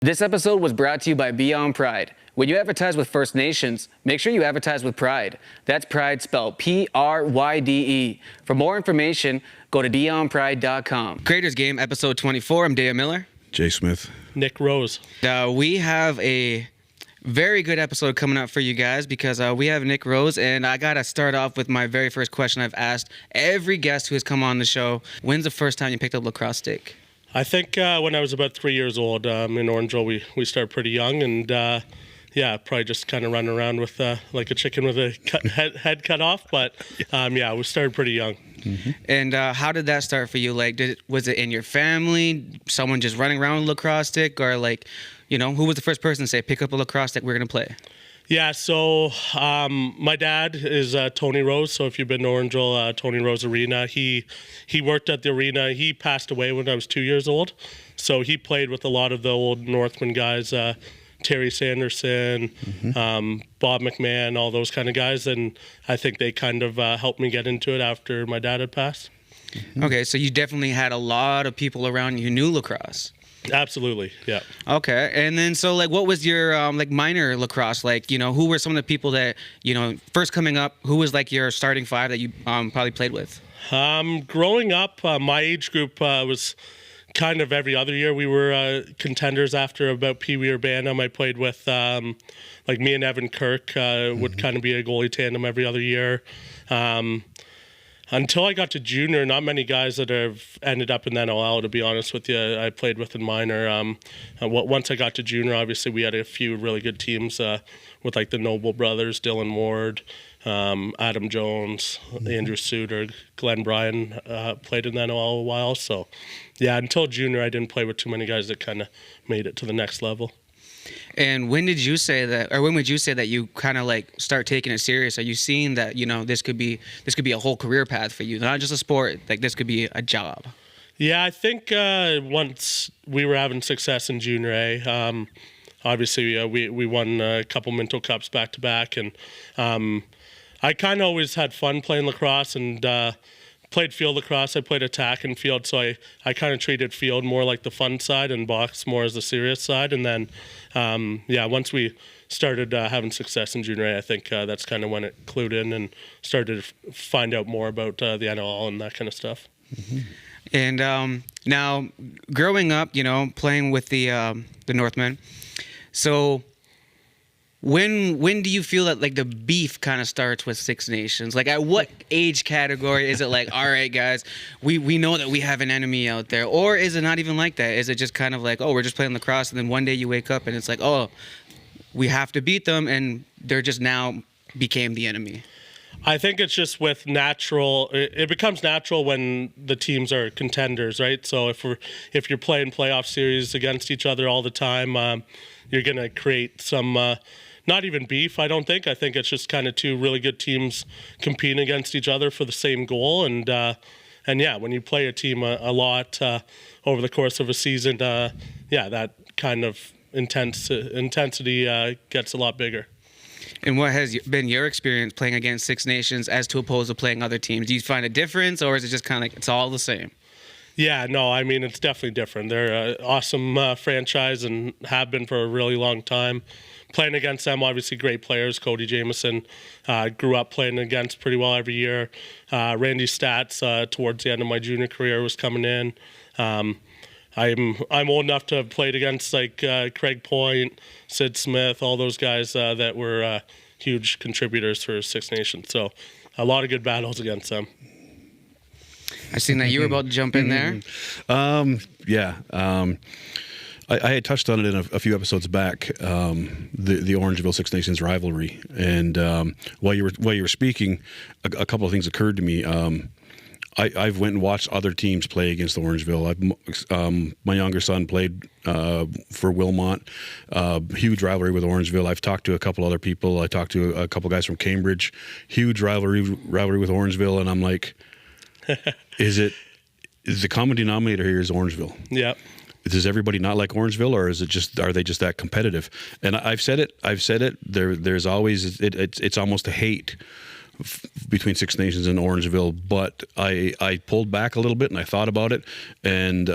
This episode was brought to you by Beyond Pride. When you advertise with First Nations, make sure you advertise with pride. That's pride spelled P-R-Y-D-E. For more information, go to beyondpride.com. Creators Game, episode 24. I'm Dae Miller. Dae Smith. Nick Rose. We have a very good episode coming up for you guys because we have Nick Rose, and I got to start off with my very first question I've asked every guest who has come on the show. When's the first time you picked up a lacrosse stick? I think when I was about 3 years old in Orangeville, we started pretty young, and probably just kind of running around with like a chicken with a head cut off. But we started pretty young. Mm-hmm. And how did that start for you? Like, was it in your family, someone just running around with a lacrosse stick, or like, who was the first person to say, pick up a lacrosse stick, we're going to play? Yeah, so my dad is Tony Rose. So if you've been to Orangeville, Tony Rose Arena, he worked at the arena. He passed away when I was 2 years old. So he played with a lot of the old Northman guys, Terry Sanderson, Bob McMahon, all those kind of guys. And I think they kind of helped me get into it after my dad had passed. Mm-hmm. Okay, so you definitely had a lot of people around you who knew lacrosse. Absolutely, yeah. Okay, and then so like, what was your minor lacrosse like? Who were some of the people that first coming up? Who was like your starting five that you probably played with? Growing up, my age group was kind of every other year. We were contenders after about Pee Wee or Bantam. I played with like me and Evan Kirk would kind of be a goalie tandem every other year. Until I got to junior, not many guys that have ended up in the NLL, to be honest with you, I played with in minor. Once I got to junior, obviously we had a few really good teams with like the Noble brothers, Dylan Ward, Adam Jones, Andrew Suter, Glenn Bryan played in the NLL a while. So yeah, until junior, I didn't play with too many guys that kind of made it to the next level. And when did you say that, or when would you say that you kind of like start taking it serious? Are you seeing that this could be a whole career path for you, not just a sport? Like this could be a job. Yeah, I think once we were having success in junior A, obviously we won a couple Minto Cups back to back, and I kind of always had fun playing lacrosse and played field lacrosse. I played attack and field, so I kind of treated field more like the fun side and box more as the serious side. And then, once we started having success in junior A, I think that's kind of when it clued in and started to find out more about the NLL and that kind of stuff. Mm-hmm. And now, growing up, playing with the Northmen, so when do you feel that like the beef kind of starts with Six Nations? Like at what age category is it like, all right, guys, we know that we have an enemy out there? Or is it not even like that? Is it just kind of like, oh, we're just playing lacrosse, and then one day you wake up and it's like, oh, we have to beat them, and they're just now became the enemy? I think it's just with natural. It becomes natural when the teams are contenders, right? So if you're playing playoff series against each other all the time, you're gonna create some. Not even beef, I don't think. I think it's just kind of two really good teams competing against each other for the same goal. And when you play a team a lot over the course of a season, that kind of intensity gets a lot bigger. And what has been your experience playing against Six Nations as to opposed to playing other teams? Do you find a difference, or is it just kind of like it's all the same? Yeah, no, I mean, it's definitely different. They're an awesome franchise and have been for a really long time. Playing against them, obviously great players. Cody Jamieson grew up playing against pretty well every year. Randy Stats towards the end of my junior career was coming in. I'm old enough to have played against like Craig Point, Sid Smith, all those guys that were huge contributors for Six Nations. So a lot of good battles against them. I seen that you were about to jump in there. I had touched on it in a few episodes back, the Orangeville Six Nations rivalry, and while you were speaking, a couple of things occurred to me. I've went and watched other teams play against Orangeville. My younger son played for Wilmot, huge rivalry with Orangeville. I've talked to a couple other people. I talked to a couple guys from Cambridge, huge rivalry with Orangeville, and I'm like, is the common denominator here is Orangeville? Yeah. Does everybody not like Orangeville, or are they just that competitive? And I've said it. There's always it's almost a hate between Six Nations and Orangeville. But I pulled back a little bit and I thought about it, and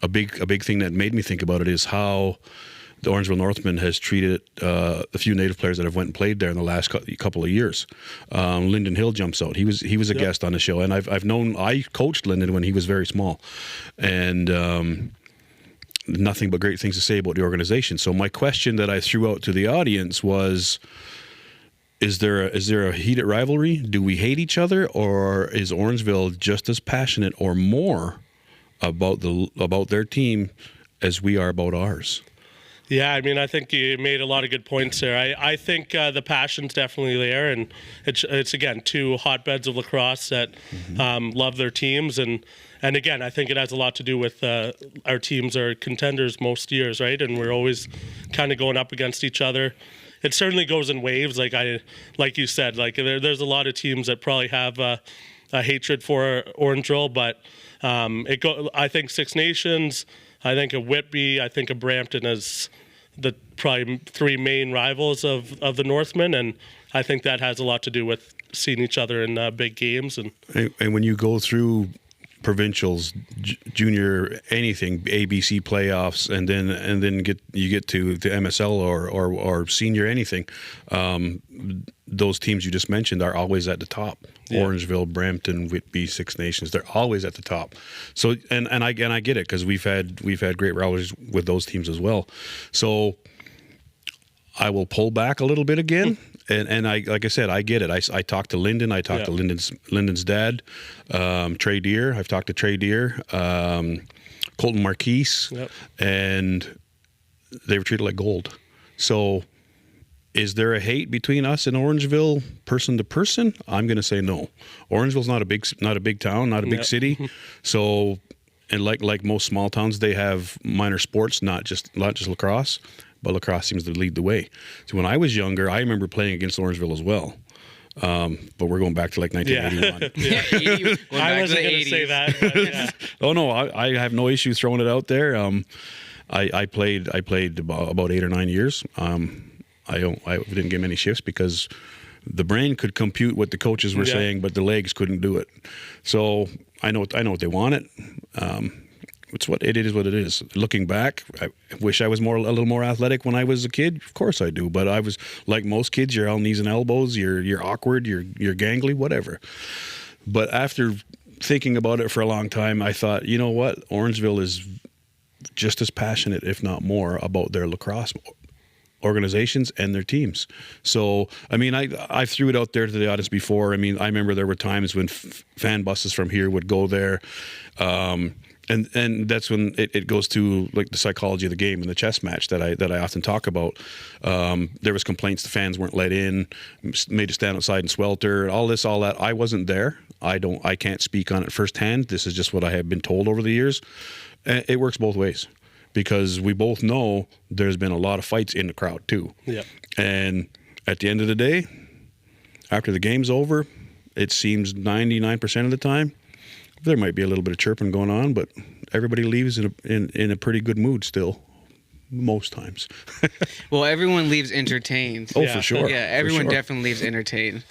a big thing that made me think about it is how the Orangeville Northman has treated a few native players that have went and played there in the last couple of years. Lyndon Hill jumps out. He was a guest on the show, and I coached Lyndon when he was very small, and nothing but great things to say about the organization. So my question that I threw out to the audience was, is there a heated rivalry? Do we hate each other, or is Orangeville just as passionate or more about their team as we are about ours? Yeah, I mean, I think you made a lot of good points there. I think the passion's definitely there, and it's again, two hotbeds of lacrosse that love their teams, and again, I think it has a lot to do with our teams are contenders most years, right? And we're always kind of going up against each other. It certainly goes in waves, like you said. Like there's a lot of teams that probably have a hatred for Orangeville, but I think Six Nations, I think of Whitby, I think of Brampton as the probably three main rivals of the Northmen, and I think that has a lot to do with seeing each other in big games. And when you go through provincials, junior, anything, ABC playoffs, and then you get to the MSL or senior anything, those teams you just mentioned are always at the top. Yeah. Orangeville, Brampton, Whitby, Six Nations, they're always at the top. So and I get it, because we've had great rivalries with those teams as well. So I will pull back a little bit again. And I, like I said, I get it. I talked to Lyndon. I talked to Lyndon's dad, Trey Deer. I've talked to Trey Deer, Colton Marquise, and they were treated like gold. So is there a hate between us and Orangeville, person to person? I'm going to say no. Orangeville's not a big town, not a big city. So, and like most small towns, they have minor sports, not just lacrosse. But lacrosse seems to lead the way. So when I was younger, I remember playing against Orangeville as well. But we're going back to like 1981. I wasn't going to say that. But yeah. Oh no, I have no issue throwing it out there. I played about 8 or 9 years. I didn't get many shifts because the brain could compute what the coaches were saying, but the legs couldn't do it. So I know what they wanted. It is what it is. Looking back, I wish I was a little more athletic when I was a kid. Of course I do, but I was like most kids. You're on knees and elbows. You're awkward. You're gangly, whatever. But after thinking about it for a long time, I thought, you know what? Orangeville is just as passionate, if not more, about their lacrosse organizations and their teams. So, I mean, I threw it out there to the audience before. I mean, I remember there were times when fan buses from here would go there. And that's when it goes to like the psychology of the game and the chess match that I often talk about. There was complaints the fans weren't let in, made to stand outside and swelter, all that. I wasn't there. I can't speak on it firsthand. This is just what I have been told over the years. It works both ways, because we both know there's been a lot of fights in the crowd too. Yeah. And at the end of the day, after the game's over, it seems 99% of the time, there might be a little bit of chirping going on, but everybody leaves in a pretty good mood still, most times. Well, everyone leaves entertained. Oh, for sure. Yeah, everyone definitely leaves entertained.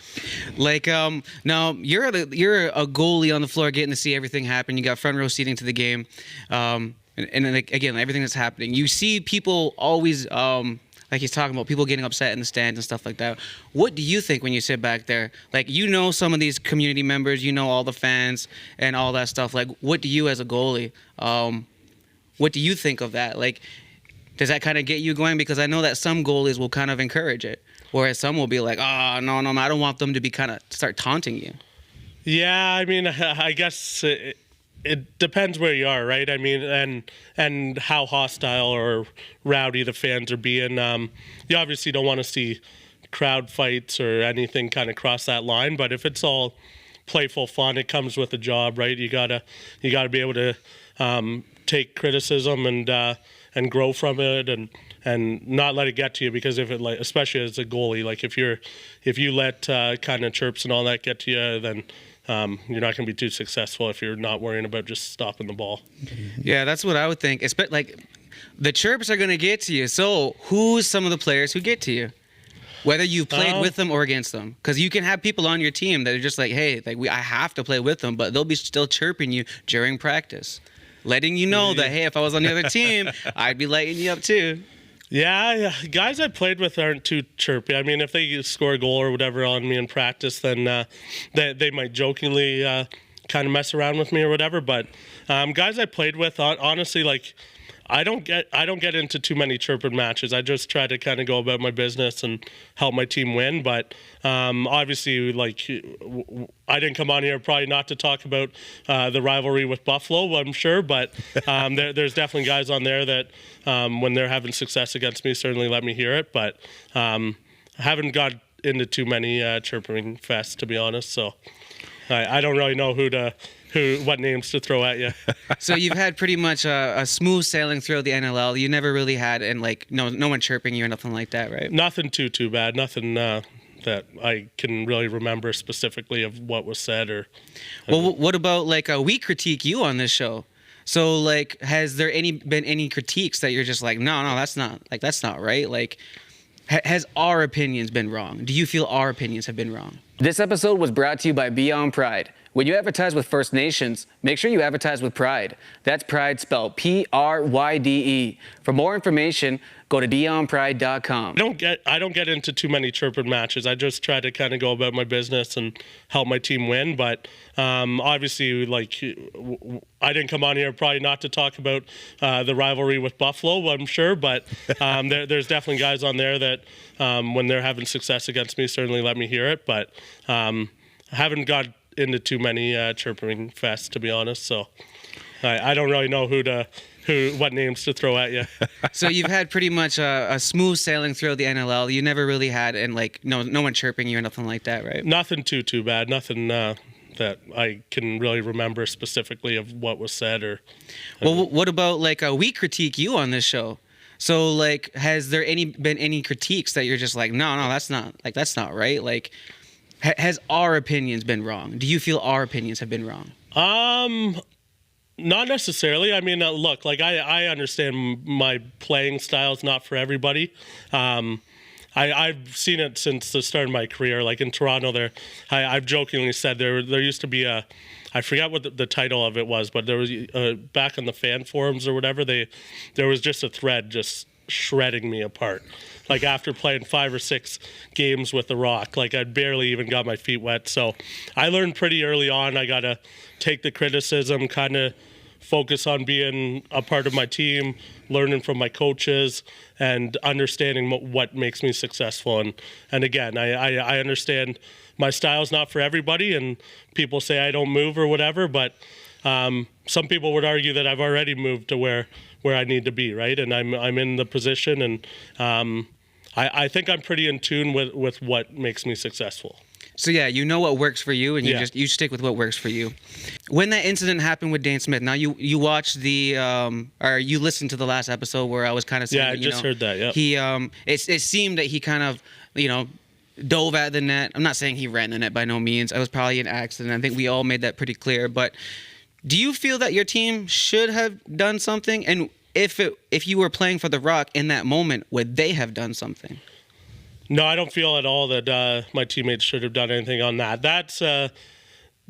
Like, now you're a goalie on the floor, getting to see everything happen. You got front row seating to the game, and like, again, everything that's happening. You see people always. Like he's talking about people getting upset in the stands and stuff like that. What do you think when you sit back there? Like, you know some of these community members, you know all the fans and all that stuff. Like, what do you as a goalie, what do you think of that? Like, does that kind of get you going? Because I know that some goalies will kind of encourage it, whereas some will be like, oh, no, I don't want them to be kind of start taunting you. Yeah, I mean, I guess it depends where you are, right? I mean, and how hostile or rowdy the fans are being. You obviously don't want to see crowd fights or anything kind of cross that line. But if it's all playful fun, it comes with a job, right? You gotta be able to take criticism and grow from it and not let it get to you, because if it, like, especially as a goalie, like if you let kind of chirps and all that get to you, then you're not going to be too successful if you're not worrying about just stopping the ball. Yeah, that's what I would think. Like, the chirps are going to get to you. So who's some of the players who get to you? Whether you played with them or against them. Because you can have people on your team that are just like, hey, like I have to play with them, but they'll be still chirping you during practice. letting you know that, hey, if I was on the other team, I'd be lighting you up too. Yeah, guys I played with aren't too chirpy. I mean, if they score a goal or whatever on me in practice, then they might jokingly kind of mess around with me or whatever. But guys I played with, honestly, like I don't get into too many chirping matches. I just try to kind of go about my business and help my team win. But obviously, like I didn't come on here probably not to talk about the rivalry with Buffalo, I'm sure. But there's definitely guys on there that when they're having success against me, certainly let me hear it. But I haven't got into too many chirping fests, to be honest. So I don't really know what names to throw at you. So you've had pretty much a smooth sailing throughout the NLL. You never really had, and like no one chirping you or nothing like that, right? Nothing too bad. Nothing that I can really remember specifically of what was said or. Well, what about like we critique you on this show? So like, has there been any critiques that you're just like, no, that's not right? Like, has our opinions been wrong? Do you feel our opinions have been wrong? This episode was brought to you by Beyond Pride. When you advertise with First Nations, make sure you advertise with pride. That's pride spelled P-R-Y-D-E. For more information, go to beyondpride.com. I don't get into too many chirping matches. I just try to kind of go about my business and help my team win. But obviously, like I didn't come on here probably not to talk about the rivalry with Buffalo, I'm sure. But there's definitely guys on there that when they're having success against me, certainly let me hear it. But I haven't got into too many chirping fests, to be honest. So I don't really know what names to throw at you. So you've had pretty much a smooth sailing throughout the NLL. You never really had, and like no one chirping you or nothing like that, right? Nothing too bad. Nothing that I can really remember specifically of what was said or. Well, what about like we critique you on this show? So like, has there been any critiques that you're just like, no, that's not right? Like, has our opinions been wrong? Do you feel our opinions have been wrong? Not necessarily. I mean, look, like I understand my playing style is not for everybody. I've seen it since the start of my career. Like in Toronto, I've jokingly said there used to be I forgot what the title of it was, but there was back on the fan forums or whatever. There was just a thread just shredding me apart. Like after playing 5 or 6 games with the Rock, like I'd barely even got my feet wet. So I learned pretty early on I got to take the criticism, kind of focus on being a part of my team, learning from my coaches, and understanding what makes me successful. And again, I understand my style's not for everybody, and people say I don't move or whatever, but some people would argue that I've already moved to where I need to be, right? And I'm in the position, and I think I'm pretty in tune with what makes me successful. So yeah, you know what works for you, and you stick with what works for you. When that incident happened with Dae Smith, now you watched or you listened to the last episode where I was kind of saying, I just heard that. Yeah, he it seemed that he kind of dove at the net. I'm not saying he ran the net by no means. It was probably an accident. I think we all made that pretty clear. But do you feel that your team should have done something? And if you were playing for the Rock in that moment, would they have done something? No, I don't feel at all that my teammates should have done anything on that. That's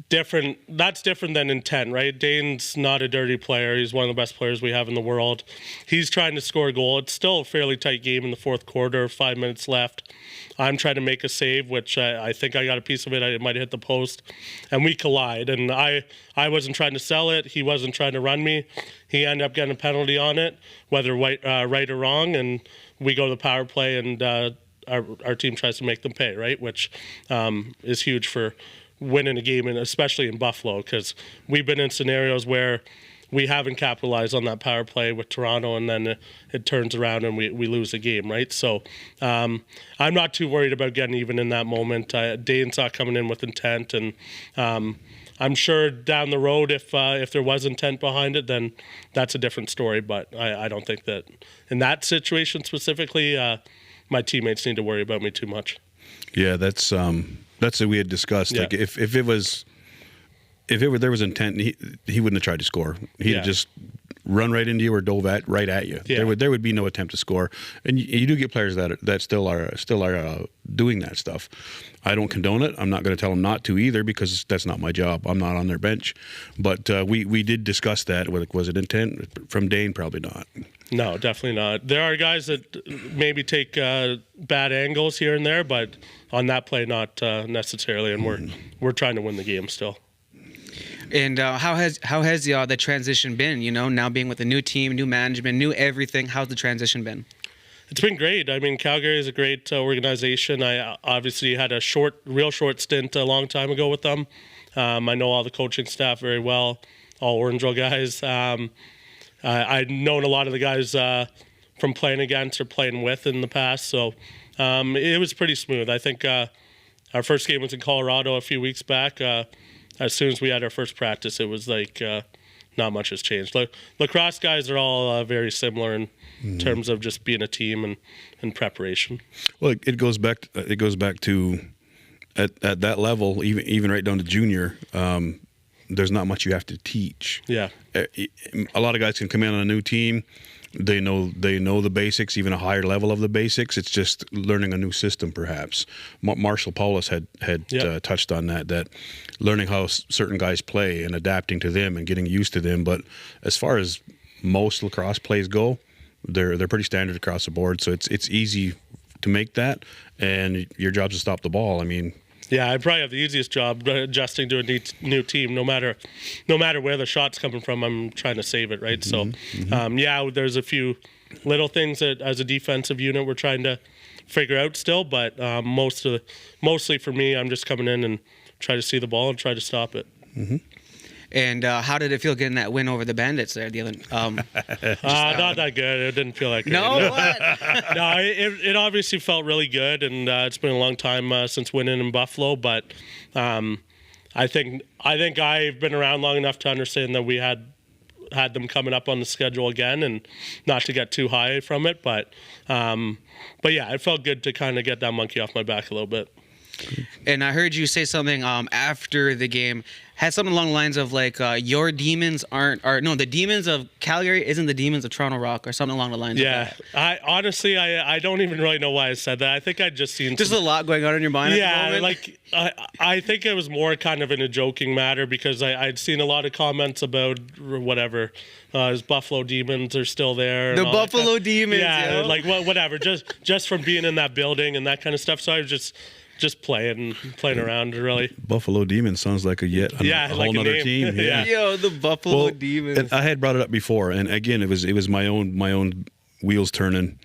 different. That's different than intent, right? Dane's not a dirty player. He's one of the best players we have in the world. He's trying to score a goal. It's still a fairly tight game in the fourth quarter, 5 minutes left. I'm trying to make a save, which I think I got a piece of it. I might have hit the post, and we collide. And I wasn't trying to sell it. He wasn't trying to run me. He ended up getting a penalty on it, whether right or wrong, and we go to the power play, and our team tries to make them pay, right? Which is huge for winning a game, and especially in Buffalo, because we've been in scenarios where we haven't capitalized on that power play with Toronto, and then it turns around and we lose the game, right? So I'm not too worried about getting even in that moment. Dane's not coming in with intent, and I'm sure down the road, if there was intent behind it, then that's a different story. But I don't think that in that situation specifically, my teammates need to worry about me too much. Yeah, that's what we had discussed. Yeah. Like if there was intent, he wouldn't have tried to score. He'd just run right into you or dove right at you. Yeah. There would be no attempt to score. And you do get players that still are doing that stuff. I don't condone it. I'm not going to tell them not to either, because that's not my job. I'm not on their bench. But we did discuss that. Was it intent from Dane? Probably not. No, definitely not. There are guys that maybe take bad angles here and there, but on that play, not necessarily. And we're trying to win the game still. And how has the transition been? You know, now being with a new team, new management, new everything. How's the transition been? It's been great. I mean, Calgary is a great organization. I obviously had a real short stint a long time ago with them. I know all the coaching staff very well, all Orangeville guys. I'd known a lot of the guys from playing against or playing with in the past, so it was pretty smooth. I think our first game was in Colorado a few weeks back. As soon as we had our first practice, it was like not much has changed. Lacrosse guys are all very similar in terms of just being a team and preparation. Well, it goes back to at that level, even right down to junior. There's not much you have to teach. Yeah, a lot of guys can come in on a new team. They know the basics, even a higher level of the basics. It's just learning a new system, perhaps. Marshall Paulus had touched on that learning how certain guys play and adapting to them and getting used to them. But as far as most lacrosse plays go, they're pretty standard across the board. So it's easy to make that, and your job's to stop the ball. I mean. Yeah, I probably have the easiest job adjusting to a new team. No matter where the shot's coming from, I'm trying to save it, right? So, there's a few little things that, as a defensive unit, we're trying to figure out still. But mostly for me, I'm just coming in and try to see the ball and try to stop it. Mm-hmm. And how did it feel getting that win over the Bandits there? The other, not that good. It didn't feel like no. What? No, it obviously felt really good, and it's been a long time since winning in Buffalo. But I think I've been around long enough to understand that we had them coming up on the schedule again, and not to get too high from it. But yeah, it felt good to kind of get that monkey off my back a little bit. And I heard you say something after the game, had something along the lines of like your demons the demons of Calgary isn't the demons of Toronto Rock, or something along the lines of that. I honestly don't even really know why I said that. I think I'd just seen just a lot going on in your mind. Yeah, at the moment. like I think it was more kind of in a joking matter, because I'd seen a lot of comments about whatever his Buffalo Demons are still there. The Buffalo Demons. Yeah, like whatever. just from being in that building and that kind of stuff. So I was just playing around, really. Buffalo Demons sounds like a whole other team. Yeah. Yo, the Buffalo Demons. I had brought it up before, and again, it was my own wheels turning.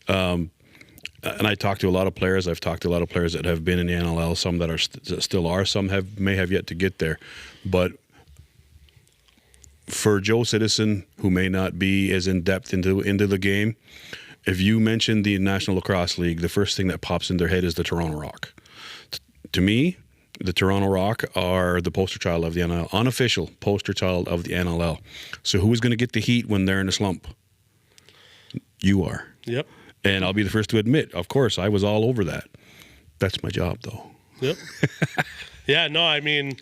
And I talked to a lot of players. I've talked to a lot of players that have been in the NLL. Some that are still are. Some may have yet to get there. But for Joe Citizen, who may not be as in depth into the game, if you mention the National Lacrosse League, the first thing that pops in their head is the Toronto Rock. To me, the Toronto Rock are the poster child of the NLL, unofficial poster child of the NLL. So who is going to get the heat when they're in a slump? You are. Yep. And I'll be the first to admit, of course, I was all over that. That's my job, though. Yep. Yeah, no, I mean,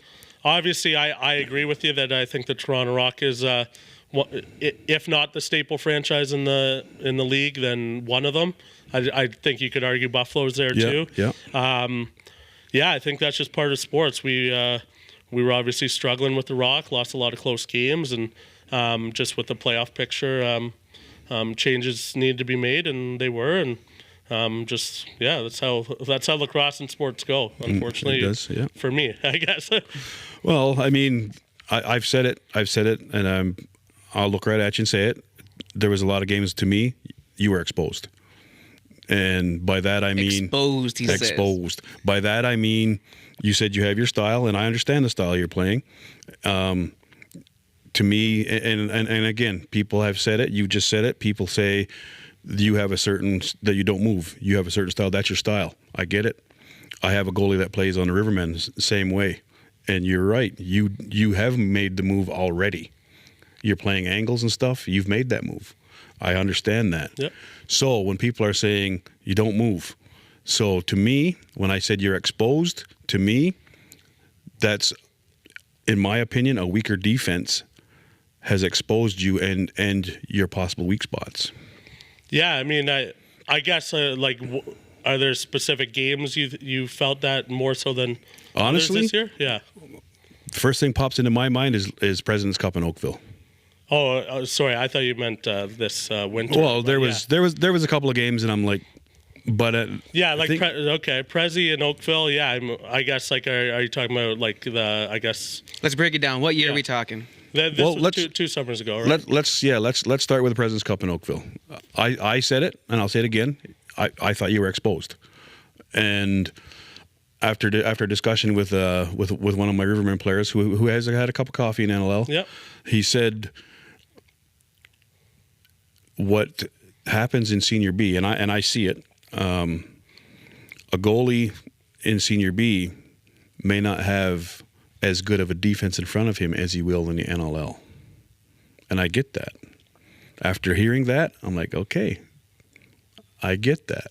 obviously, I agree with you that I think the Toronto Rock is, if not the staple franchise in the league, then one of them. I think you could argue Buffalo's there too. Yeah. Yeah, I think that's just part of sports. We were obviously struggling with the Rock, lost a lot of close games, and just with the playoff picture, changes needed to be made, and they were. And that's how lacrosse and sports go. Unfortunately, it does, yeah. For me, I guess. Well, I mean, I've said it, and I'll look right at you and say it. There was a lot of games, to me, you were exposed. And by that I mean exposed. Says. By that I mean you said you have your style, and I understand the style you're playing. To me, and again, people have said it. You just said it. People say you have a certain that you don't move. You have a certain style. That's your style. I get it. I have a goalie that plays on the Rivermen same way, and you're right. You have made the move already. You're playing angles and stuff. You've made that move. I understand that. Yep. So when people are saying you don't move, so to me, when I said you're exposed, to me, that's, in my opinion, a weaker defense has exposed you and your possible weak spots? Yeah, I mean, I guess are there specific games you felt that more so than Honestly, others this year? Yeah. First thing pops into my mind is President's Cup in Oakville. Oh, sorry. I thought you meant this winter. Well, there was a couple of games, and I'm like, but yeah, like I think, Prezi in Oakville. Yeah, I guess like are you talking about like the I guess Let's break it down. What year are we talking? this Well, was two summers ago, right? let's start with the President's Cup in Oakville. I said it, and I'll say it again. I thought you were exposed, and after discussion with one of my Rivermen players who has had a cup of coffee in NLL, Yep. he said what happens in Senior B, and I see it. A goalie in Senior B may not have as good of a defense in front of him as he will in the NLL, and I get that. After hearing that, I'm like, okay, I get that.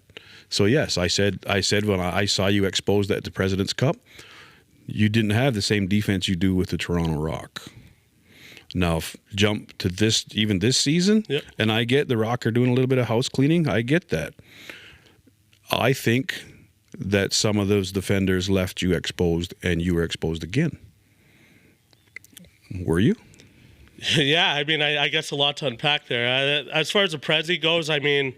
So yes, I said when I saw you exposed at the President's Cup, you didn't have the same defense you do with the Toronto Rock. Now jump to this season, yep. And I get the Rock are doing a little bit of house cleaning. I get that. I think that some of those defenders left you exposed, and you were exposed again. Were you? Yeah, I mean, I guess a lot to unpack there. As far as the Prezi goes, I mean,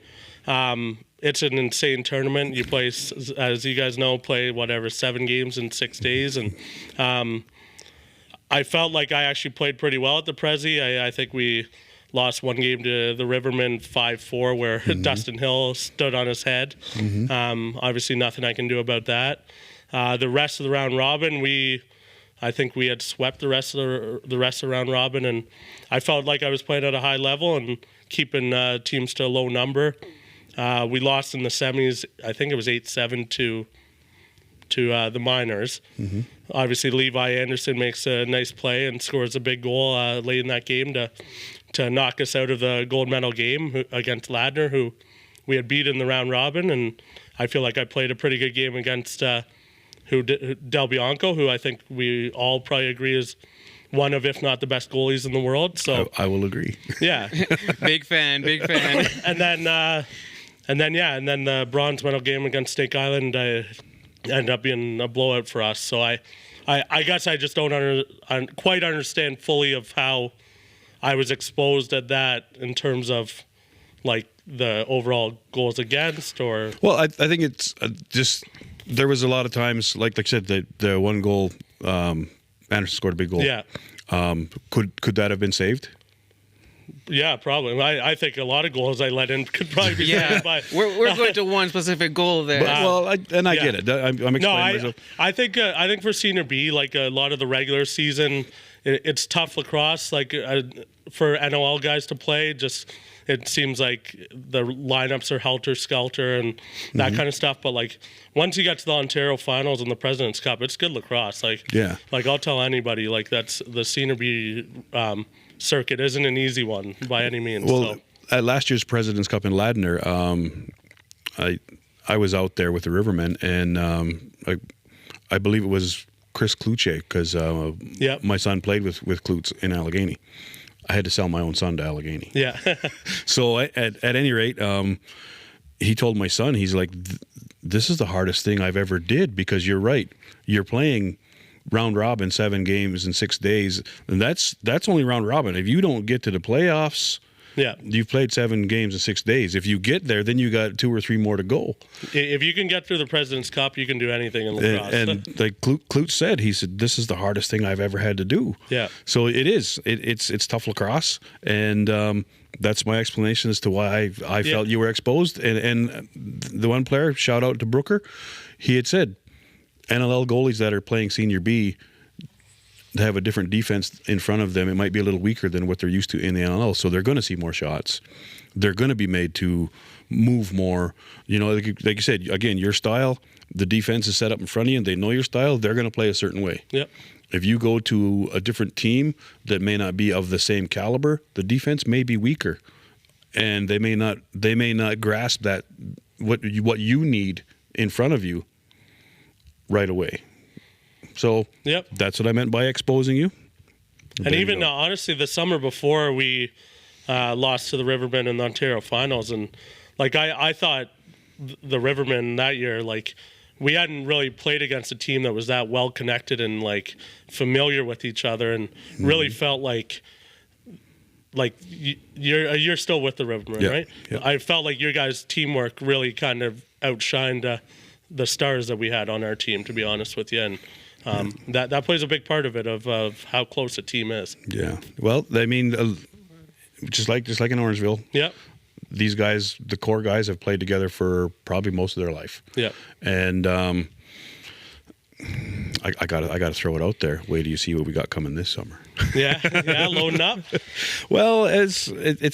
it's an insane tournament. You play, as you guys know, 7 games in 6 days, and I felt like I actually played pretty well at the Prezi. I think we lost one game to the Rivermen 5-4, where Dustin Hill stood on his head. Obviously, nothing I can do about that. The rest of the round robin, I think we had swept the rest of the round robin, and I felt like I was playing at a high level and keeping teams to a low number. We lost in the semis. I think it was 8-7 to the Miners. Obviously, Levi Anderson makes a nice play and scores a big goal late in that game to knock us out of the gold medal game against Ladner, who we had beat in the round robin. And I feel like I played a pretty good game against Del Bianco, who I think we all probably agree is one of, if not the best goalies in the world. So I will agree. Yeah. Big fan. And then the bronze medal game against Snake Island ended up being a blowout for us. So I guess I just don't quite understand fully of how I was exposed at that in terms of like the overall goals against, or. Well, I think it's just there was a lot of times, like I said, the one goal, Anderson scored a big goal. Yeah. Could that have been saved? Yeah, probably. I think a lot of goals I let in could probably be saved by. We're going to one specific goal there. I get it. I'm explaining myself. I think for Senior B, like a lot of the regular season, it's tough lacrosse. Like for NOL guys to play, just it seems like the lineups are helter skelter and that kind of stuff. But like once you get to the Ontario Finals and the President's Cup, it's good lacrosse. Like like I'll tell anybody, like that's the Senior B circuit isn't an easy one by any means. Well, at last year's President's Cup in Ladner, I was out there with the Rivermen, and I believe it was Chris Kluche, because my son played with Klutz in Allegheny. I had to sell my own son to Allegheny. Yeah. So at any rate, he told my son, he's like, this is the hardest thing I've ever did, because you're right. You're playing round robin 7 games in 6 days, and that's only round robin. If you don't get to the playoffs, you've played 7 games in 6 days. If you get there, then you got 2 or 3 more to go. If you can get through the President's Cup, you can do anything in lacrosse. And like Klutz said, he said, this is the hardest thing I've ever had to do. Yeah. So it is. It's tough lacrosse, and that's my explanation as to why I felt you were exposed. And the one player, shout out to Brooker, he had said, NLL goalies that are playing Senior B have a different defense in front of them. It might be a little weaker than what they're used to in the NLL, so they're going to see more shots. They're going to be made to move more. You know, like you said, again, your style, the defense is set up in front of you, and they know your style. They're going to play a certain way. Yep. If you go to a different team that may not be of the same caliber, the defense may be weaker, and they may not grasp that what you need in front of you right away. So that's what I meant by exposing you. And even honestly, the summer before we lost to the Rivermen in the Ontario finals, and like I thought the Rivermen that year, like we hadn't really played against a team that was that well connected and like familiar with each other, and really felt like you're still with the Rivermen, right? Yeah. I felt like your guys' teamwork really kind of outshined the stars that we had on our team, to be honest with you, and that plays a big part of it of how close a team is. Yeah. Well, I mean, just like in Orangeville. Yeah. These guys, the core guys, have played together for probably most of their life. Yeah. And I gotta throw it out there. Wait till you see what we got coming this summer. Yeah, loading up. Well, it's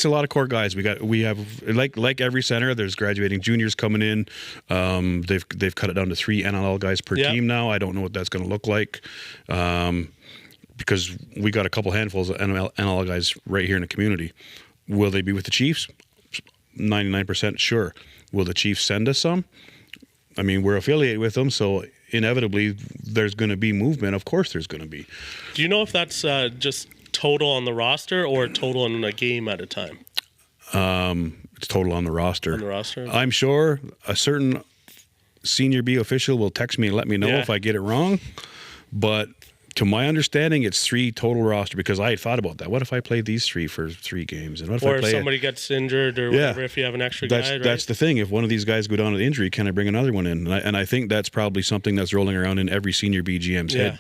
a lot of core guys. We have like every center. There's graduating juniors coming in. They've cut it down to 3 NLL guys per team now. I don't know what that's going to look like, because we got a couple handfuls of NLL guys right here in the community. Will they be with the Chiefs? 99% sure. Will the Chiefs send us some? I mean, we're affiliated with them, so inevitably there's going to be movement. Of course there's going to be. Do you know if that's just total on the roster or total in a game at a time? It's total on the roster. On the roster? I'm sure a certain Senior B official will text me and let me know if I get it wrong. But to my understanding, it's 3 total roster, because I had thought about that. What if I play these 3 for 3 games? And what if I play somebody gets injured or whatever, if you have an extra guy, right? That's the thing. If one of these guys go down with injury, can I bring another one in? And I think that's probably something that's rolling around in every Senior B GM's head.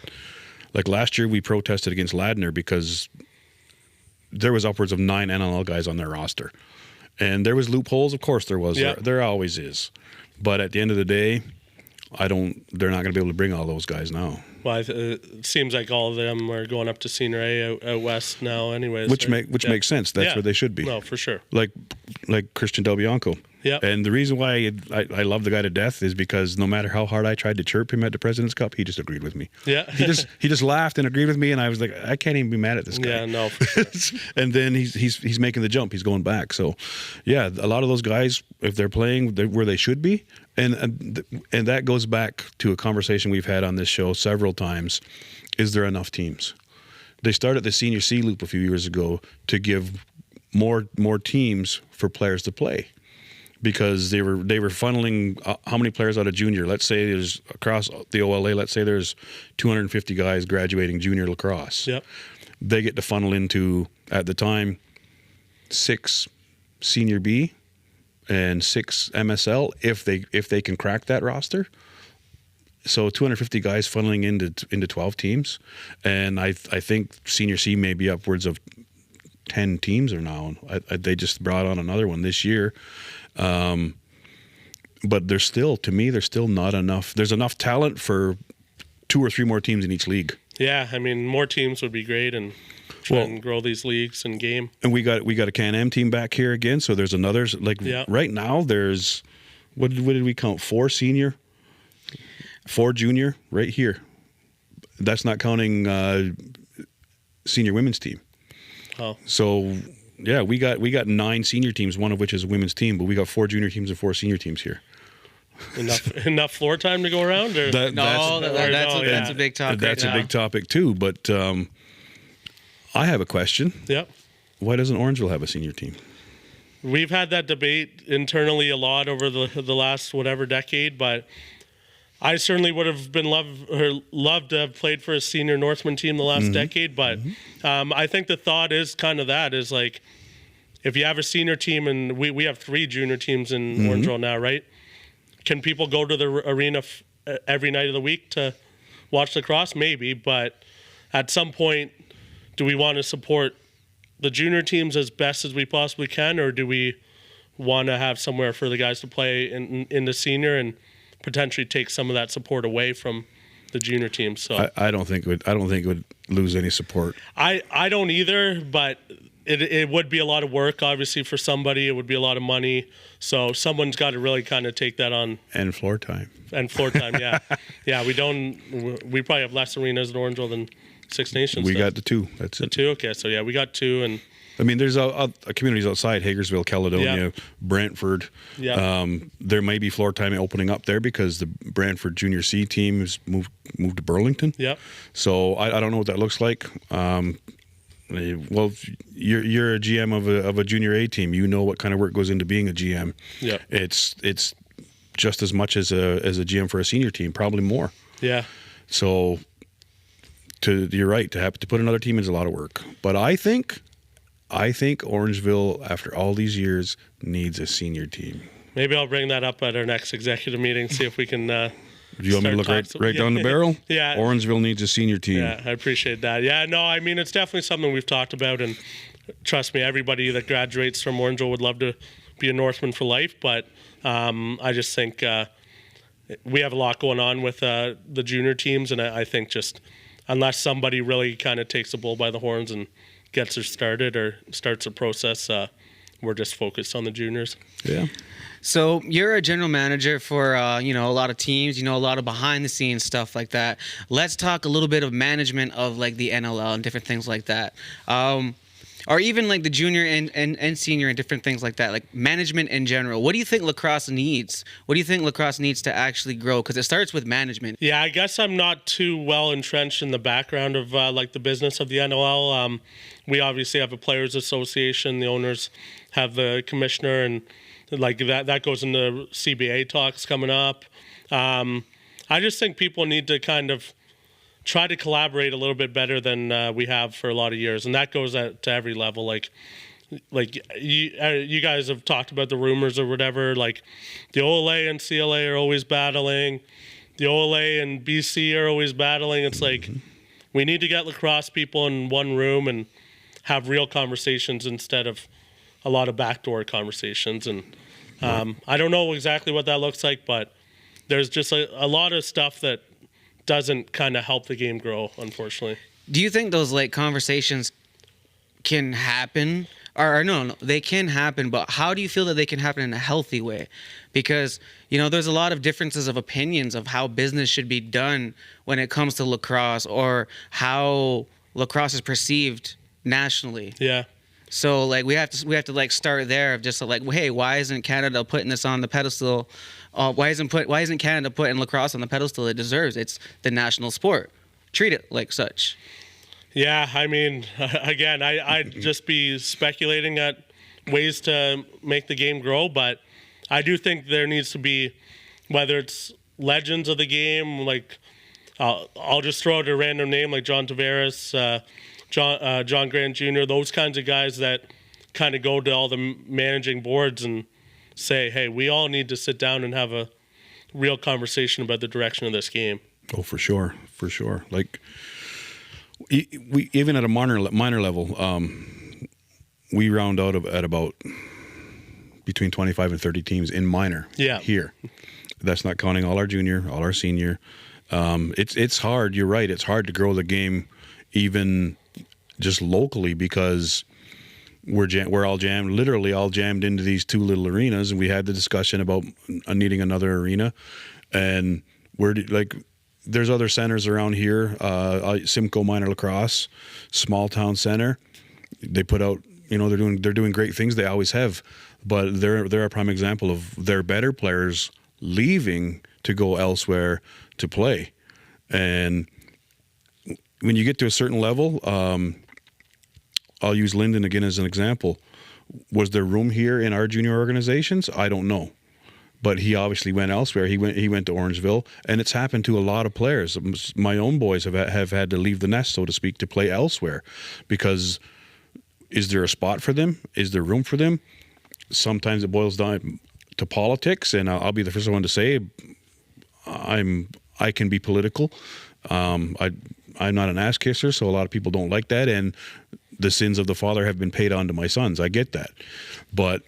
Like last year, we protested against Ladner because there was upwards of 9 NLL guys on their roster. And there was loopholes. Of course there was. Yeah. There always is. But at the end of the day, they're not going to be able to bring all those guys now. Well, it seems like all of them are going up to Senior A out west now anyways. Which makes sense. That's where they should be. No, for sure. Like Christian Del Bianco. Yeah. And the reason why I love the guy to death is because no matter how hard I tried to chirp him at the President's Cup, he just agreed with me. Yeah. he just laughed and agreed with me, and I was like, I can't even be mad at this guy. Yeah, no, for sure. And then he's making the jump. He's going back. So, yeah, a lot of those guys, if they're playing where they should be, and that goes back to a conversation we've had on this show several times, is there enough teams? They started the Senior C loop a few years ago to give more teams for players to play, because they were funneling how many players out of junior. Let's say there's across the OLA, let's say there's 250 guys graduating junior lacrosse. Yep. They get to funnel into, at the time, 6 Senior B and 6 MSL if they can crack that roster. So 250 guys funneling into 12 teams, and I think Senior C may be upwards of 10 teams are now. They just brought on another one this year. But there's still not enough. There's enough talent for 2 or 3 more teams in each league. Yeah, I mean, more teams would be great, and try and grow these leagues and game. And we got a Can-Am team back here again. So there's another, right now there's, what did we count? 4 senior, 4 junior right here. That's not counting senior women's team. Oh, so. Yeah, we got 9 senior teams, one of which is a women's team, but we got 4 junior teams and 4 senior teams here. Enough floor time to go around? Or? That's a big topic. That's a big topic too. But I have a question. Yep. Why doesn't Orangeville have a senior team? We've had that debate internally a lot over the last whatever decade, but I certainly would have been loved to have played for a senior Northman team the last decade. But I think the thought is kind of that is like, if you have a senior team, and we have 3 junior teams in Orangeville now, right? Can people go to the arena every night of the week to watch lacrosse? Maybe, but at some point, do we want to support the junior teams as best as we possibly can, or do we want to have somewhere for the guys to play in the senior and potentially take some of that support away from the junior team? So I don't think it would lose any support. I don't either, but it would be a lot of work, obviously, for somebody. It would be a lot of money. So someone's got to really kind of take that on. And floor time. Yeah. Yeah, we probably have less arenas in Orangeville than Six Nations. We got the 2. That's the it. 2? Okay, so yeah, we got 2. And I mean, there's communities outside Hagersville, Caledonia, Brantford. Yeah. There may be floor time opening up there because the Brantford Junior C team has moved to Burlington. Yep. So I don't know what that looks like. Well, you're a GM of a junior A team. You know what kind of work goes into being a GM. Yeah. It's just as much as a GM for a senior team, probably more. Yeah. So you're right, to put another team in is a lot of work. But I think Orangeville, after all these years, needs a senior team. Maybe I'll bring that up at our next executive meeting, see if we can Do you want me to look right down the barrel? Yeah. Orangeville needs a senior team. Yeah, I appreciate that. Yeah, no, I mean, it's definitely something we've talked about, and trust me, everybody that graduates from Orangeville would love to be a Northman for life, but I just think we have a lot going on with the junior teams, and I think just unless somebody really kind of takes the bull by the horns and gets her started or starts a process, we're just focused on the juniors. Yeah. So you're a general manager for a lot of teams, a lot of behind the scenes stuff like that. Let's talk a little bit of management of like the NLL and different things like that. Or even like the junior and senior and different things like that, like management in general. What do you think lacrosse needs? What do you think lacrosse needs to actually grow? Because it starts with management. Yeah, I guess I'm not too well entrenched in the background of like the business of the NLL. We obviously have a players association. The owners have the commissioner, and like that goes into CBA talks coming up. I just think people need to kind of try to collaborate a little bit better than we have for a lot of years, and that goes to every level. Like you guys have talked about the rumors or whatever. Like the OLA and CLA are always battling. The OLA and BC are always battling. It's like we need to get lacrosse people in one room and have real conversations instead of a lot of backdoor conversations. And I don't know exactly what that looks like, but there's just a lot of stuff that doesn't kind of help the game grow, unfortunately. Do you think those like conversations can happen? Or no, they can happen, but how do you feel that they can happen in a healthy way? Because, there's a lot of differences of opinions of how business should be done when it comes to lacrosse or how lacrosse is perceived nationally. Yeah. So like we have to like start there of just like, hey, why isn't Canada putting this on the pedestal? Why isn't Canada putting lacrosse on the pedestal it deserves? It's the national sport. Treat it like such. Yeah, I mean, again, I'd just be speculating at ways to make the game grow, but I do think there needs to be, whether it's legends of the game, like I'll just throw out a random name like John Tavares, John Grant Jr., those kinds of guys that kind of go to all the managing boards and say, hey, we all need to sit down and have a real conversation about the direction of this game. Oh, for sure. Like, we even at a minor level, we round out at about between 25 and 30 teams in minor. Yeah. Here. That's not counting all our junior, all our senior. It's hard. You're right. It's hard to grow the game even just locally because we're all jammed, literally all jammed into these two little arenas, and we had the discussion about needing another arena, and we're like, there's other centers around here, Simcoe Minor Lacrosse, small town center. They put out, they're doing great things. They always have, but they're a prime example of their better players leaving to go elsewhere to play, and when you get to a certain level. I'll use Lyndon again as an example. Was there room here in our junior organizations? I don't know. But he obviously went elsewhere. He went to Orangeville, and it's happened to a lot of players. My own boys have had to leave the nest, so to speak, to play elsewhere. Because is there a spot for them? Is there room for them? Sometimes it boils down to politics, and I'll be the first one to say I can be political. I'm not an ass kisser, so a lot of people don't like that, and the sins of the father have been paid on to my sons. I get that. But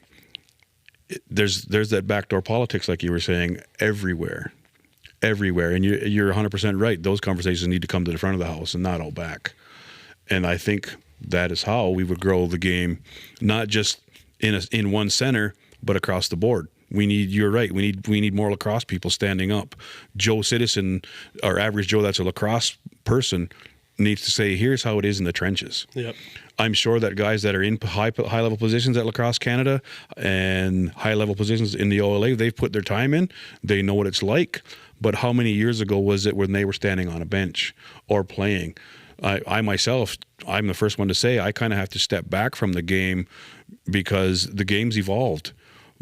there's that backdoor politics, like you were saying, everywhere. And you're 100% right. Those conversations need to come to the front of the house and not all back. And I think that is how we would grow the game, not just in one center, but across the board. You're right. We need more lacrosse people standing up. Joe Citizen, our average Joe that's a lacrosse person, needs to say, here's how it is in the trenches. Yep. I'm sure that guys that are in high level positions at Lacrosse Canada and high level positions in the OLA, they've put their time in. They know what it's like. But how many years ago was it when they were standing on a bench or playing? I myself, I'm the first one to say I kind of have to step back from the game because the game's evolved.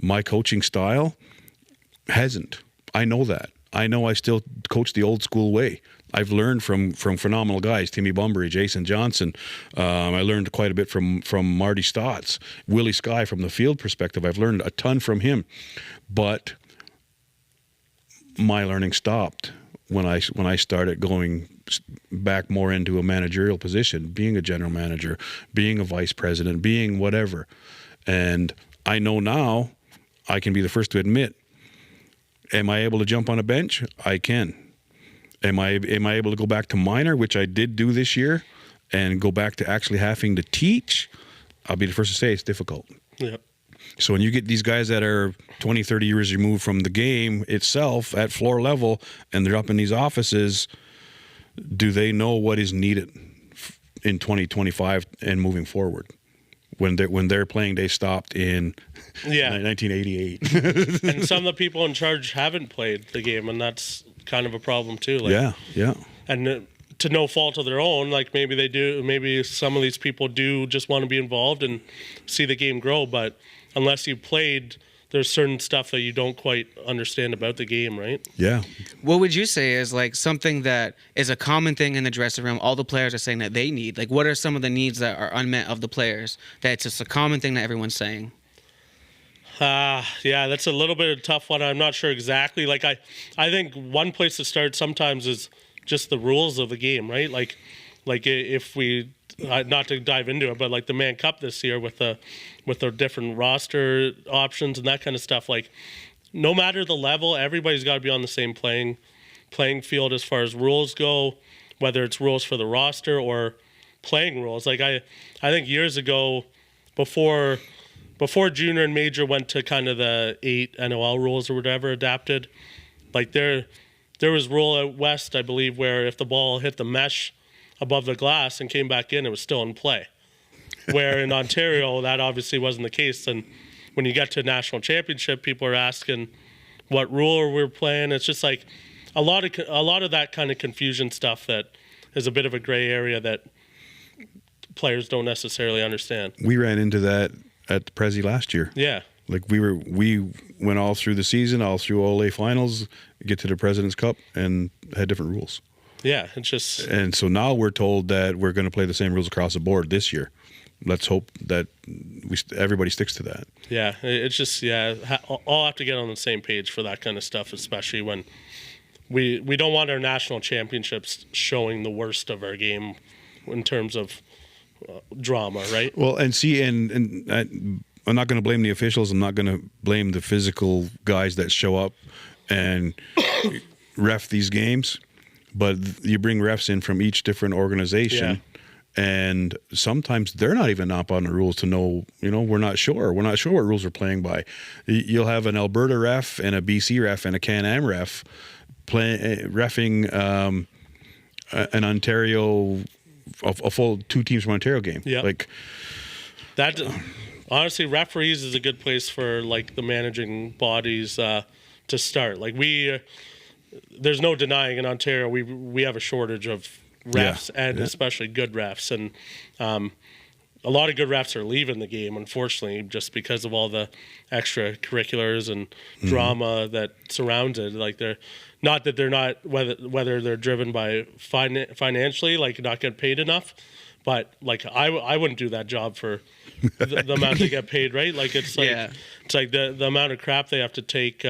My coaching style hasn't. I know that. I know I still coach the old school way. I've learned from phenomenal guys, Timmy Bunbury, Jason Johnson. I learned quite a bit from Marty Stotts, Willie Skye from the field perspective. I've learned a ton from him, but my learning stopped when I started going back more into a managerial position, being a general manager, being a vice president, being whatever. And I know now, I can be the first to admit, am I able to jump on a bench? I can. Am I able to go back to minor, which I did do this year, and go back to actually having to teach? I'll be the first to say it's difficult. Yep. So when you get these guys that are 20, 30 years removed from the game itself at floor level, and they're up in these offices, do they know what is needed in 2025 and moving forward? When their playing day stopped in 1988. And some of the people in charge haven't played the game, and that's kind of a problem too. Like, yeah. And to no fault of their own, like maybe they do, maybe some of these people do just want to be involved and see the game grow, but unless you played, there's certain stuff that you don't quite understand about the game, right? Yeah. What would you say is like something that is a common thing in the dressing room? All the players are saying that they need. Like, what are some of the needs that are unmet of the players? That's just a common thing that everyone's saying. Yeah, that's a little bit of a tough one. I'm not sure exactly. Like, I think one place to start sometimes is just the rules of the game, right? Like if we, not to dive into it, but like the Man Cup this year with the different roster options and that kind of stuff, like no matter the level, everybody's got to be on the same playing field as far as rules go, whether it's rules for the roster or playing rules. Like I think years ago, before junior and major went to kind of the 8 NOL rules or whatever adapted, like there was rule at West, I believe, where if the ball hit the mesh above the glass and came back in, it was still in play. Where in Ontario, that obviously wasn't the case. And when you get to a national championship, people are asking what rule we're playing. It's just like a lot of that kind of confusion stuff that is a bit of a gray area that players don't necessarily understand. We ran into that at the Prezi last year. Yeah. Like we went all through the season, all through OLA finals, get to the President's Cup, and had different rules. Yeah, it's just... And so now we're told that we're going to play the same rules across the board this year. Let's hope that everybody sticks to that. Yeah, it's just, all have to get on the same page for that kind of stuff, especially when we don't want our national championships showing the worst of our game in terms of drama, right? Well, and see, and I'm not going to blame the officials. I'm not going to blame the physical guys that show up and ref these games. But you bring refs in from each different organization, and sometimes they're not even up on the rules to know, we're not sure. We're not sure what rules we're playing by. You'll have an Alberta ref and a BC ref and a Can-Am ref reffing an Ontario, a full 2 teams from Ontario game. Yeah. Like that. Honestly, referees is a good place for like the managing bodies to start. Like there's no denying in Ontario we have a shortage of refs and especially good refs, and a lot of good refs are leaving the game, unfortunately, just because of all the extracurriculars and drama that surrounds it. Like they're not whether they're driven by financially, like not getting paid enough, but like I wouldn't do that job for the amount they get paid, right? Like it's like the amount of crap they have to take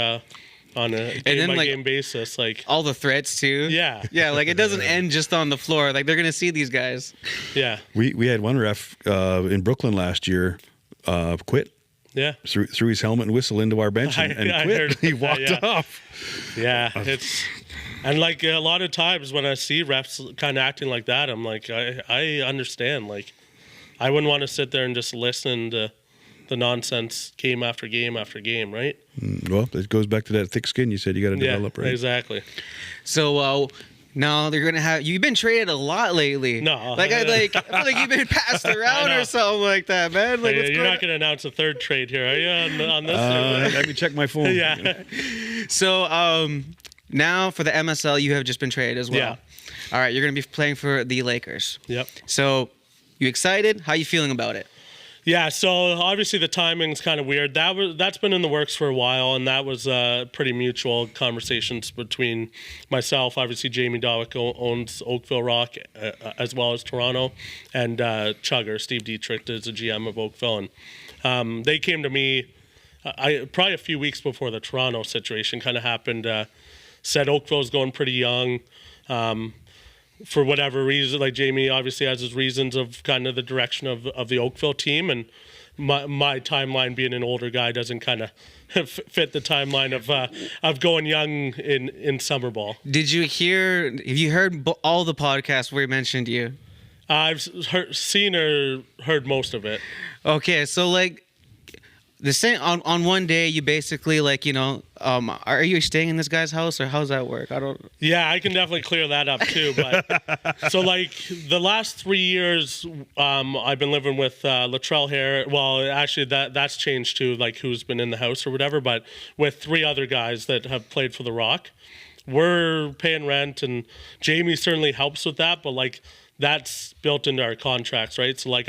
on a game-by-game basis, like all the threats too. Yeah, like it doesn't end just on the floor. Like they're gonna see these guys. Yeah, we had one ref in Brooklyn last year quit. Yeah, threw his helmet and whistle into our bench and quit. He walked off. Yeah, and like a lot of times when I see refs kind of acting like that, I'm like, I understand. Like, I wouldn't want to sit there and just listen to the nonsense game after game after game, right? Well, it goes back to that thick skin you said you got to develop, right? Exactly. So now they're gonna have. You've been traded a lot lately. No, I feel like you've been passed around or something like that, man. Like, you're not gonna announce a third trade here, are you? On this? Let me check my phone. Yeah. So now for the MSL, you have just been traded as well. All right, you're going to be playing for the Lakers. Yep. So, you excited? How you feeling about it? Yeah, so obviously the timing's kind of weird. That's been in the works for a while, and that was pretty mutual conversations between myself. Obviously, Jamie Dawick owns Oakville Rock as well as Toronto, and Chugger, Steve Dietrich, is the GM of Oakville, and they came to me probably a few weeks before the Toronto situation kind of happened. Said Oakville's going pretty young. For whatever reason, like Jamie obviously has his reasons of kind of the direction of the Oakville team, and my timeline being an older guy doesn't kind of fit the timeline of going young in summer ball. Have you heard all the podcasts where he mentioned you? I've seen or heard most of it. Okay, so like the same on one day you basically like, are you staying in this guy's house or how's that work? Yeah, I can definitely clear that up too. But so like the last 3 years, I've been living with Latrell Harris. Well, actually that's changed to like who's been in the house or whatever. But with 3 other guys that have played for the Rock, we're paying rent, and Jamie certainly helps with that. But like that's built into our contracts, right? So like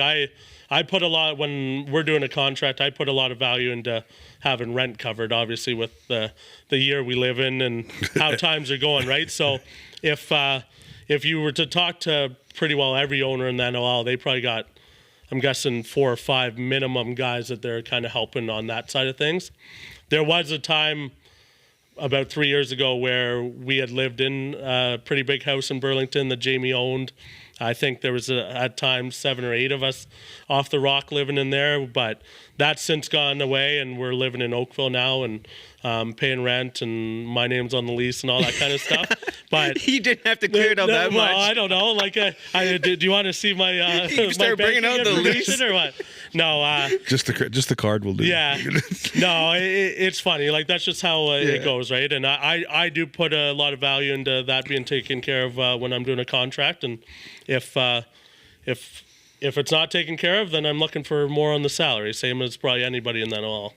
I put a lot, when we're doing a contract, I put a lot of value into having rent covered, obviously, with the year we live in and how times are going, right? So if you were to talk to pretty well every owner in the NLL, they probably got, I'm guessing, 4 or 5 minimum guys that they're kind of helping on that side of things. There was a time about 3 years ago where we had lived in a pretty big house in Burlington that Jamie owned. I think there was at times 7 or 8 of us off the Rock living in there, but that's since gone away, and we're living in Oakville now and paying rent, and my name's on the lease and all that kind of stuff. But you didn't have to clear it up that much. Well, I don't know. Like, do you want to see my you start bringing out the lease or what? No, just the card will do. Yeah, no, it's funny. Like that's just how it goes, right? And I do put a lot of value into that being taken care of when I'm doing a contract, and if it's not taken care of, then I'm looking for more on the salary, same as probably anybody in that all.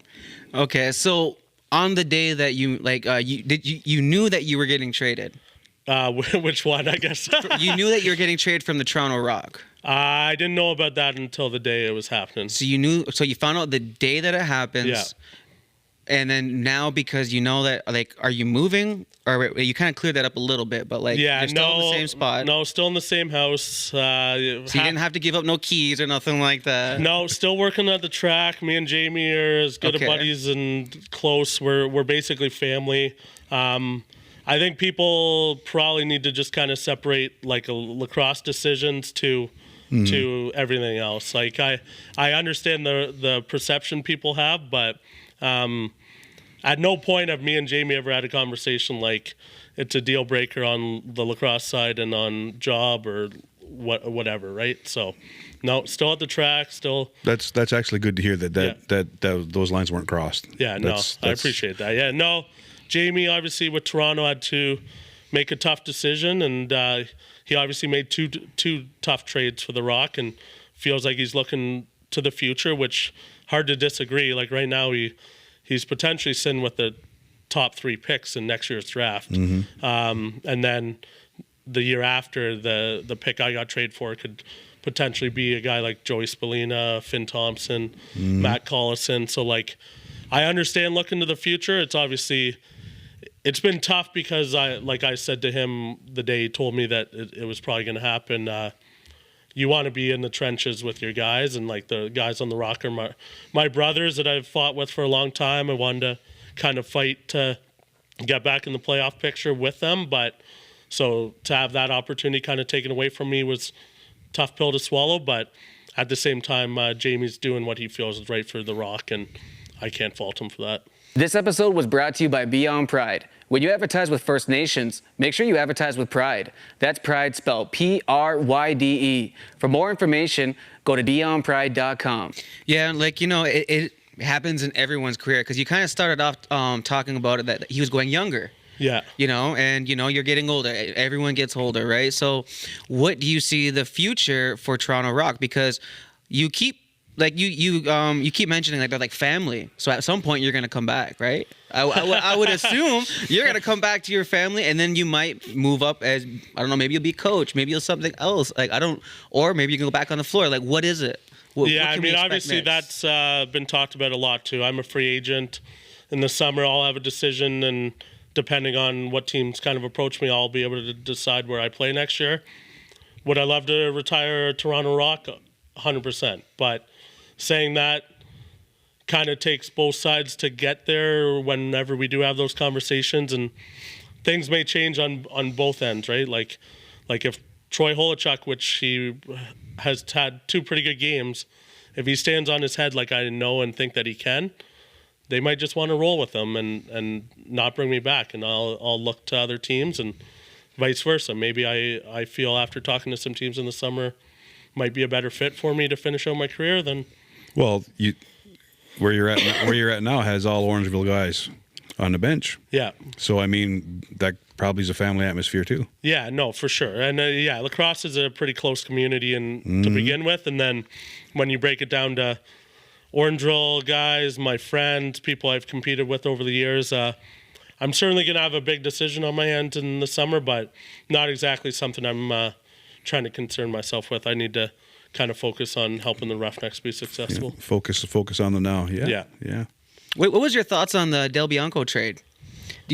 Okay, so on the day that you you knew that you were getting traded. Which one? I guess you knew that you were getting traded from the Toronto Rock. I didn't know about that until the day it was happening. So you found out the day that it happens. Yeah. And then now, because you know that, like, are you moving? Or you kind of cleared that up a little bit, but like, you're still in the same spot. No, still in the same house. So you didn't have to give up no keys or nothing like that. No, still working at the TRAC. Me and Jamie are as good of buddies and close. We're basically family. I think people probably need to just kind of separate like lacrosse decisions to everything else. Like I understand the perception people have, but at no point have me and Jamie ever had a conversation like it's a deal breaker on the lacrosse side and on job or whatever, right? So no, still at the TRAC, still. That's actually good to hear that those lines weren't crossed. Yeah, I appreciate that. Yeah, no, Jamie obviously with Toronto had to make a tough decision, and he obviously made two tough trades for the Rock, and feels like he's looking to the future, which hard to disagree. Like right now, he's potentially sitting with the top 3 picks in next year's draft, and then the year after, the pick I got traded for could potentially be a guy like Joey Spallina, Finn Thompson, Matt Collison. So like, I understand looking to the future. It's obviously. It's been tough because I said to him the day he told me that it was probably going to happen, you want to be in the trenches with your guys, and like the guys on the Rock are my brothers that I've fought with for a long time. I wanted to kind of fight to get back in the playoff picture with them, but so to have that opportunity kind of taken away from me was a tough pill to swallow, but at the same time, Jamie's doing what he feels is right for the Rock, and I can't fault him for that. This episode was brought to you by Beyond Pride. When you advertise with First Nations, make sure you advertise with pride. That's pride spelled Pryde. For more information, go to beyondpride.com. Yeah, like, it happens in everyone's career, because you kind of started off talking about it that he was going younger. Yeah. And you're getting older. Everyone gets older, right? So what do you see the future for Toronto Rock? Because you keep like you keep mentioning like they're like family. So at some point you're gonna come back, right? I would assume you're gonna come back to your family, and then you might move up as, I don't know, maybe you'll be coach, maybe you'll something else. Like or maybe you can go back on the floor. Like what is it? What I can we mean, expect obviously next? that's been talked about a lot too. I'm a free agent. In the summer, I'll have a decision, and depending on what teams kind of approach me, I'll be able to decide where I play next year. Would I love to retire Toronto Rock? 100%. But saying that kind of takes both sides to get there whenever we do have those conversations, and things may change on both ends, right? Like if Troy Holochuk, which he has had 2 pretty good games, if he stands on his head like I know and think that he can, they might just want to roll with him and not bring me back, and I'll look to other teams, and vice versa. Maybe I feel after talking to some teams in the summer might be a better fit for me to finish out my career than. Well, where you're at now has all Orangeville guys on the bench. Yeah. So I mean, that probably is a family atmosphere too. Yeah, no, for sure. And lacrosse is a pretty close community to begin with, and then when you break it down to Orangeville guys, my friends, people I've competed with over the years, I'm certainly going to have a big decision on my hands in the summer, but not exactly something I'm trying to concern myself with. I need to kind of focus on helping the Roughnecks be successful. Yeah, focus on the now. Yeah. What was your thoughts on the Del Bianco trade?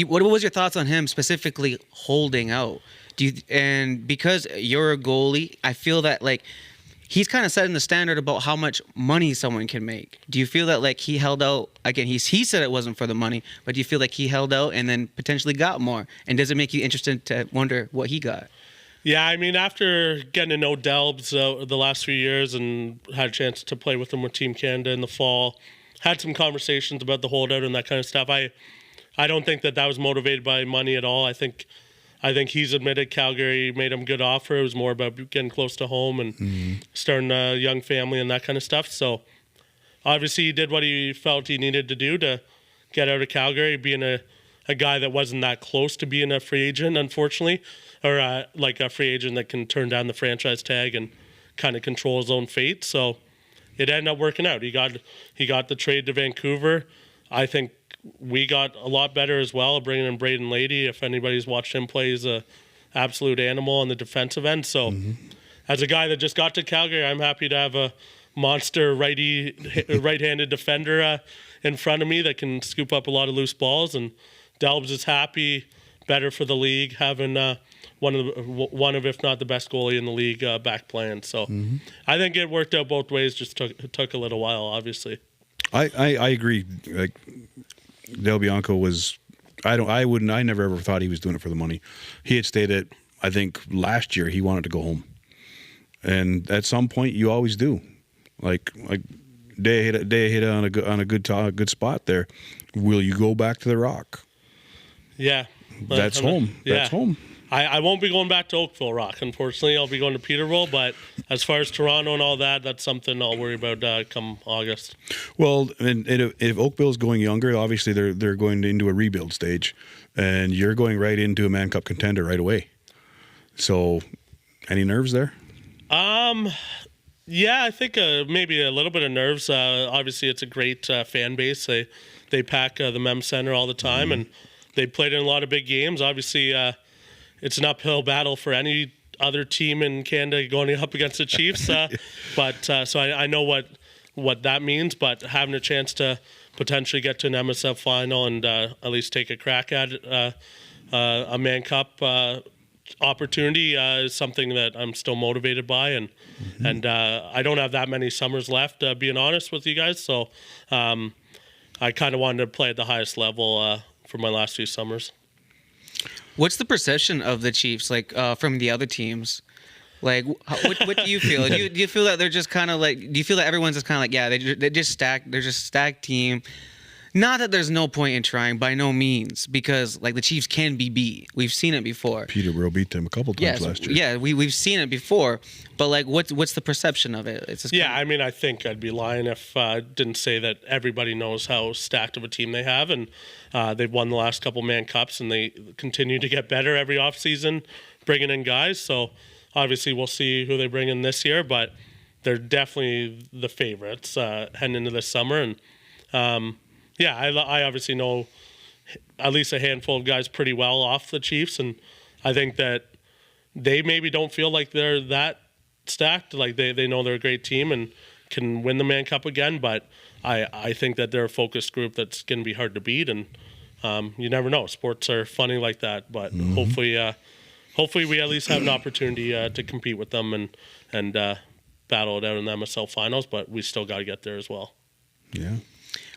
What was your thoughts on him specifically holding out? And because you're a goalie, I feel that like he's kind of setting the standard about how much money someone can make. Do you feel that like he held out? Again, he said it wasn't for the money, but do you feel like he held out and then potentially got more? And does it make you interested to wonder what he got? Yeah, I mean, after getting to know Delbs the last few years and had a chance to play with him with Team Canada in the fall, had some conversations about the holdout and that kind of stuff. I don't think that was motivated by money at all. I think he's admitted Calgary made him a good offer. It was more about getting close to home and starting a young family and that kind of stuff. So obviously he did what he felt he needed to do to get out of Calgary, being a guy that wasn't that close to being a free agent, unfortunately, or like a free agent that can turn down the franchise tag and kind of control his own fate. So it ended up working out. He got the trade to Vancouver. I think we got a lot better as well, bringing in Braden Lady. If anybody's watched him play, he's a absolute animal on the defensive end. So as a guy that just got to Calgary, I'm happy to have a monster right-handed defender in front of me that can scoop up a lot of loose balls. And Delbs is happy, better for the league, having one of if not the best goalie in the league back playing. So I think it worked out both ways. Just took a little while, obviously. I agree. Like Del Bianco was, I never ever thought he was doing it for the money. He had stated, I think last year, he wanted to go home, and at some point you always do. Like Dae hit on a good spot there. Will you go back to the Rock? Yeah, that's home. Yeah. That's home. I won't be going back to Oakville Rock, unfortunately. I'll be going to Peterborough, but as far as Toronto and all that, that's something I'll worry about come August. Well, and if Oakville's going younger, obviously they're going into a rebuild stage, and you're going right into a Mann Cup contender right away. So, any nerves there? Yeah, I think maybe a little bit of nerves. Obviously, it's a great fan base. They pack the Mem Center all the time, and they played in a lot of big games. Obviously, it's an uphill battle for any other team in Canada going up against the Chiefs. But so I know what that means. But having a chance to potentially get to an MSF final and at least take a crack at a Mann Cup opportunity is something that I'm still motivated by, and I don't have that many summers left, being honest with you guys. So I kind of wanted to play at the highest level for my last few summers. What's the perception of the Chiefs, like from the other teams? Like, what do you feel? Do you feel that they're just kind of like? Do you feel that everyone's just kind of like, yeah, they're just stacked. They're just a stacked team. Not that there's no point in trying, by no means, because like the Chiefs can be beat. We've seen it before. Peterborough beat them a couple times last year. Yeah, we've seen it before. But like, what's the perception of it? It's just I mean, I think I'd be lying if I didn't say that everybody knows how stacked of a team they have, and they've won the last couple Mann Cups, and they continue to get better every offseason, bringing in guys. So obviously we'll see who they bring in this year, but they're definitely the favorites heading into this summer. And I obviously know at least a handful of guys pretty well off the Chiefs, and I think that they maybe don't feel like they're that stacked. Like they know they're a great team and can win the Mann Cup again, but I think that they're a focused group that's going to be hard to beat, and you never know. Sports are funny like that, but hopefully we at least have an opportunity to compete with them and battle it out in the MSL finals, but we still got to get there as well. Yeah.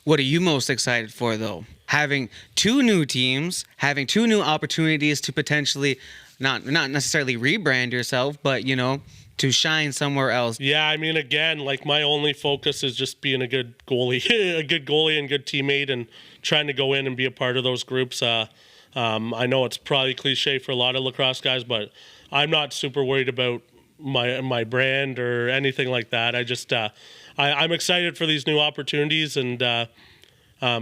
What are you most excited for, though? Having 2 new teams, having 2 new opportunities to potentially not necessarily rebrand yourself, but, to shine somewhere else. Yeah, I mean, again, like my only focus is just being a good goalie, a good goalie and good teammate, and trying to go in and be a part of those groups. I know it's probably cliche for a lot of lacrosse guys, but I'm not super worried about my brand or anything like that. I just I'm excited for these new opportunities and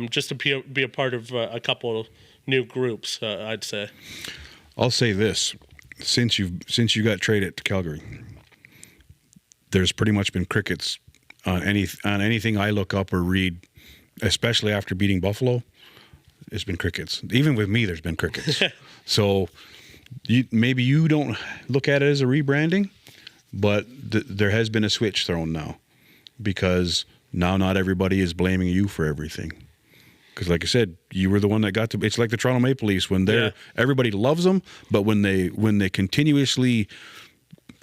just to be a part of a couple of new groups. I'd say. I'll say this: since you got traded to Calgary, there's pretty much been crickets on anything I look up or read, especially after beating Buffalo. It's been crickets. Even with me, there's been crickets. So maybe you don't look at it as a rebranding, but there has been a switch thrown now, because now not everybody is blaming you for everything. Because like I said, you were the one that got to. It's like the Toronto Maple Leafs when everybody loves them, but when they continuously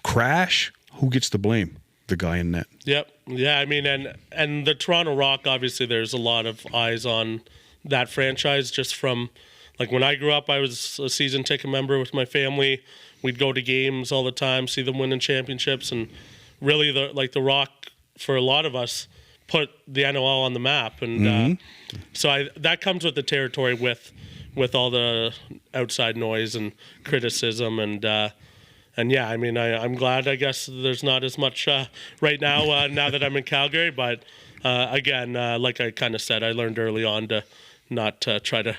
crash, who gets the blame? The guy in net. Yep. Yeah. I mean, and the Toronto Rock, obviously, there's a lot of eyes on that franchise. Just from like when I grew up, I was a season ticket member with my family. We'd go to games all the time, see them winning championships, and really the Rock for a lot of us put the NLL on the map. And so that comes with the territory with all the outside noise and criticism and yeah, I mean, I'm glad, I guess, there's not as much right now, now that I'm in Calgary. But again, like I kind of said, I learned early on to not try to,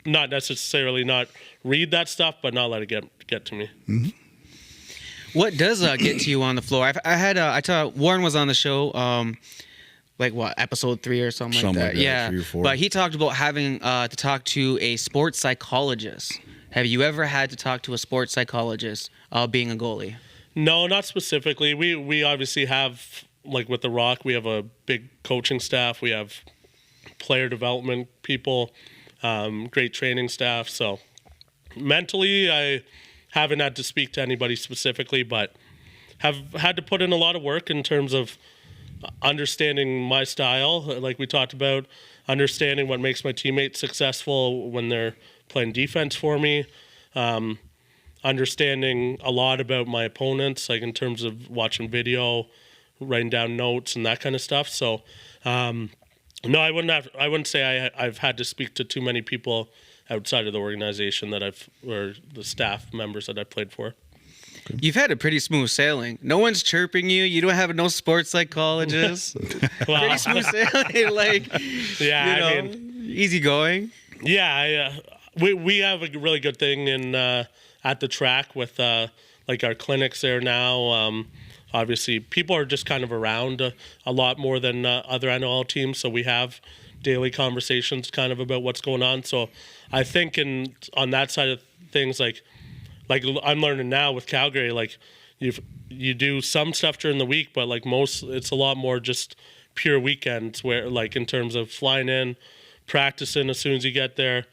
not necessarily not read that stuff, but not let it get to me. Mm-hmm. What does get to you on the floor? I thought Warren was on the show, like what, episode 3 or something like that. Yeah, 3 or 4. But he talked about having to talk to a sports psychologist. Have you ever had to talk to a sports psychologist being a goalie? No, not specifically. We obviously have, like with the Rock, we have a big coaching staff. We have player development people, great training staff. So mentally, I haven't had to speak to anybody specifically, but have had to put in a lot of work in terms of understanding my style, like we talked about, understanding what makes my teammates successful when they're playing defense for me, understanding a lot about my opponents, like in terms of watching video, writing down notes and that kind of stuff. So no, I wouldn't say I've had to speak to too many people outside of the organization or the staff members that I've played for. You've had a pretty smooth sailing. No one's chirping you. You don't have no sports psychologist. Well, pretty smooth sailing, yeah, I mean, easy going. Yeah, we have a really good thing in at the TRAC with like our clinics there now. Obviously, people are just kind of around a lot more than other NLL teams, so we have daily conversations kind of about what's going on. So I think on that side of things, like I'm learning now with Calgary, like you do some stuff during the week, but like it's a lot more just pure weekends where, like, in terms of flying in, practicing as soon as you get there,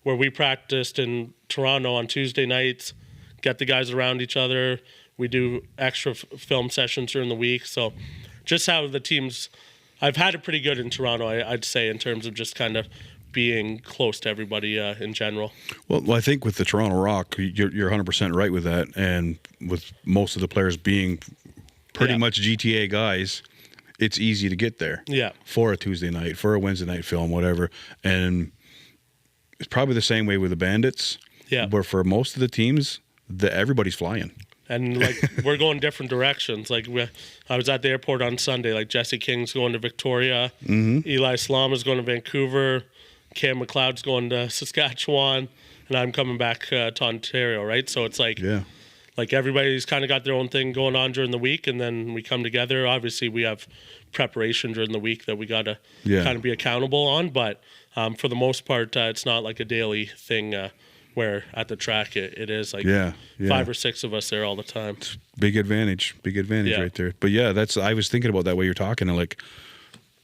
where we practiced in Toronto on Tuesday nights, get the guys around each other. We do extra film sessions during the week. So just how the teams, I've had it pretty good in Toronto, I'd say, in terms of just kind of being close to everybody in general. Well, I think with the Toronto Rock, you're 100% right with that. And with most of the players being pretty much GTA guys, it's easy to get there. Yeah. For a Tuesday night, for a Wednesday night film, whatever. And it's probably the same way with the Bandits. Yeah. Where for most of the teams, everybody's flying. And like we're going different directions. Like I was at the airport on Sunday. Like Jesse King's going to Victoria, Eli Slom is going to Vancouver, Cam McLeod's going to Saskatchewan, and I'm coming back to Ontario. Right, so it's like like everybody's kind of got their own thing going on during the week, and then we come together. Obviously, we have preparation during the week that we got to kind of be accountable on, but for the most part, it's not like a daily thing where at the track it is like 5 or 6 of us there all the time. Big advantage right there. But I was thinking about that while you're talking, and like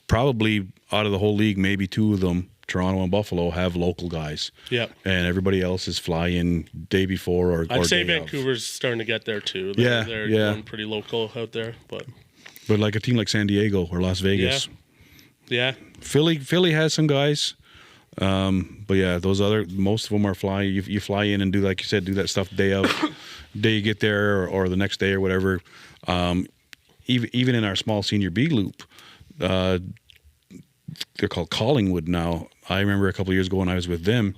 probably out of the whole league, maybe 2 of them, Toronto and Buffalo, have local guys. Yeah. And everybody else is fly-in day before or I'd say day Vancouver's starting to get there too. They're going pretty local out there, but like a team like San Diego or Las Vegas. Yeah. Philly has some guys. But those most of them are fly. You fly in and do, like you said, do that stuff day you get there or the next day or whatever. Even in our small Senior B loop, they're called Collingwood now. I remember a couple of years ago when I was with them,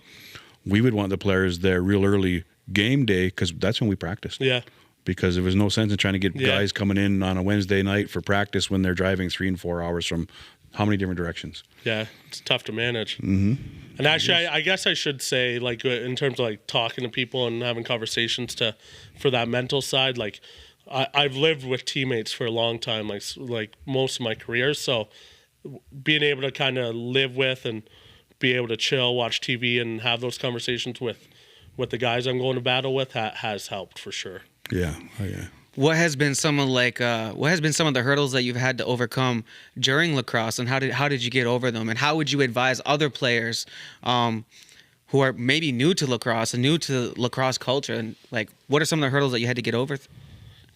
we would want the players there real early game day because that's when we practiced. Yeah. Because there was no sense in trying to get guys coming in on a Wednesday night for practice when they're driving 3 and 4 hours from how many different directions. Yeah, it's tough to manage. Mm-hmm. And actually, I guess I should say, like, in terms of like talking to people and having conversations for that mental side, like I've lived with teammates for a long time, like most of my career. So being able to kind of live with and be able to chill, watch TV, and have those conversations with the guys I'm going to battle with has helped for sure. Yeah. Oh, yeah. What has been some of the hurdles that you've had to overcome during lacrosse, and how did you get over them? And how would you advise other players who are maybe new to lacrosse and new to lacrosse culture? And like, what are some of the hurdles that you had to get over?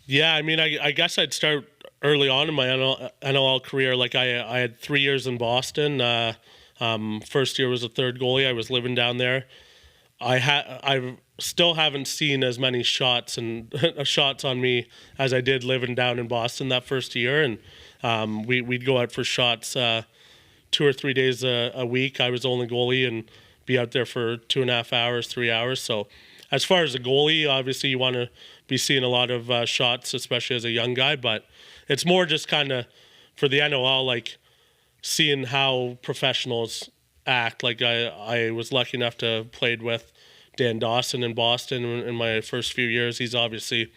Yeah, I mean, I guess I'd start early on in my NLL career. Like I had 3 years in Boston. First year was a third goalie. I was living down there. I still haven't seen as many shots on me as I did living down in Boston that first year, and we'd go out for shots 2 or 3 days a week. I was only goalie and be out there for 2.5 hours, 3 hours. So as far as a goalie, obviously you want to be seeing a lot of shots, especially as a young guy, but it's more just kind of for the NLL, like seeing how professionals act. Like I was lucky enough to have played with Dan Dawson in Boston in my first few years. He's obviously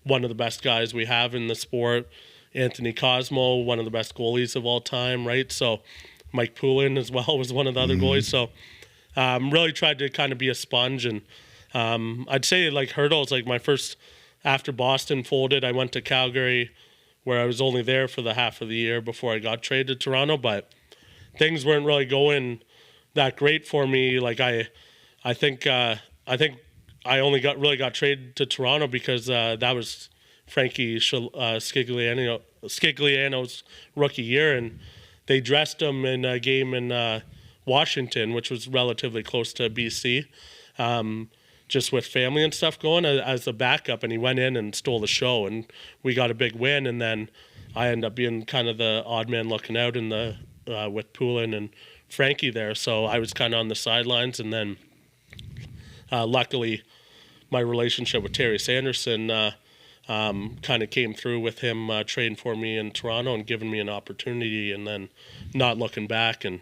one of the best guys we have in the sport. Anthony Cosmo, one of the best goalies of all time, right? So Mike Poulin as well was one of the other goalies. So really tried to kind of be a sponge. And I'd say like hurdles, like my first, after Boston folded, I went to Calgary where I was only there for the half of the year before I got traded to Toronto, but things weren't really going that great for me. Like I think I only got traded to Toronto because that was Frankie Scigliano's rookie year, and they dressed him in a game in Washington, which was relatively close to BC, just with family and stuff going as the backup, and he went in and stole the show, and we got a big win, and then I ended up being kind of the odd man looking out in the with Poulin and Frankie there, so I was kind of on the sidelines, and then luckily my relationship with Terry Sanderson kind of came through with him trading for me in Toronto and giving me an opportunity, and then not looking back, and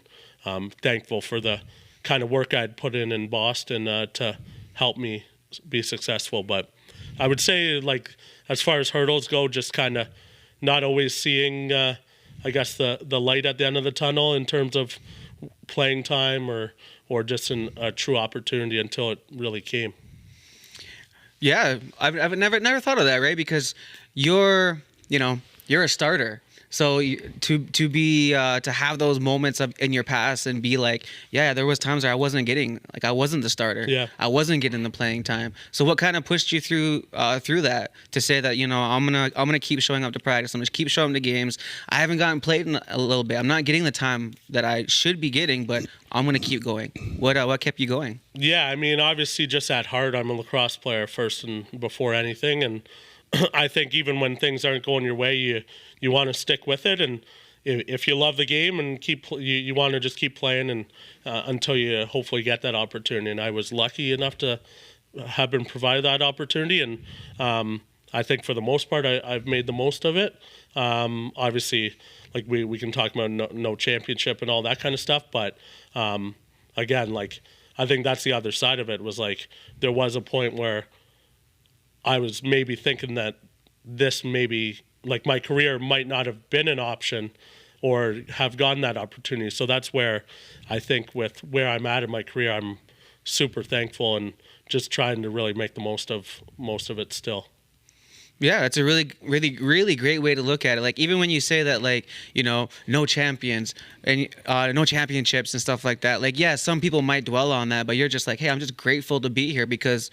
thankful for the kind of work I'd put in Boston to help me be successful. But I would say, like, as far as hurdles go, just kind of not always seeing I guess the light at the end of the tunnel in terms of playing time or just a true opportunity until it really came. Yeah, I've never thought of that, right? Because you're a starter. So to have those moments in your past and be like, yeah, there was times where I wasn't the starter. Yeah. I wasn't getting the playing time. So what kind of pushed you through that to say that, I'm gonna keep showing up to practice. I'm gonna keep showing up to games. I haven't gotten played in a little bit. I'm not getting the time that I should be getting, but I'm gonna keep going. What kept you going? Yeah, I mean, obviously, just at heart, I'm a lacrosse player first and before anything, and I think even when things aren't going your way, you want to stick with it, and if you love the game and you want to just keep playing and until you hopefully get that opportunity. And I was lucky enough to have been provided that opportunity, and I think for the most part I've made the most of it. Obviously, like we can talk about no championship and all that kind of stuff, but again, like I think that's the other side of it, was like there was a point where I was maybe thinking that this maybe, like, my career might not have been an option or have gotten that opportunity. So that's where I think with where I'm at in my career, I'm super thankful and just trying to really make the most of it still. Yeah, it's a really, really, really great way to look at it. Like, even when you say that, like, you know, no champions and no championships and stuff like that. Like, yeah, some people might dwell on that, but you're just like, hey, I'm just grateful to be here because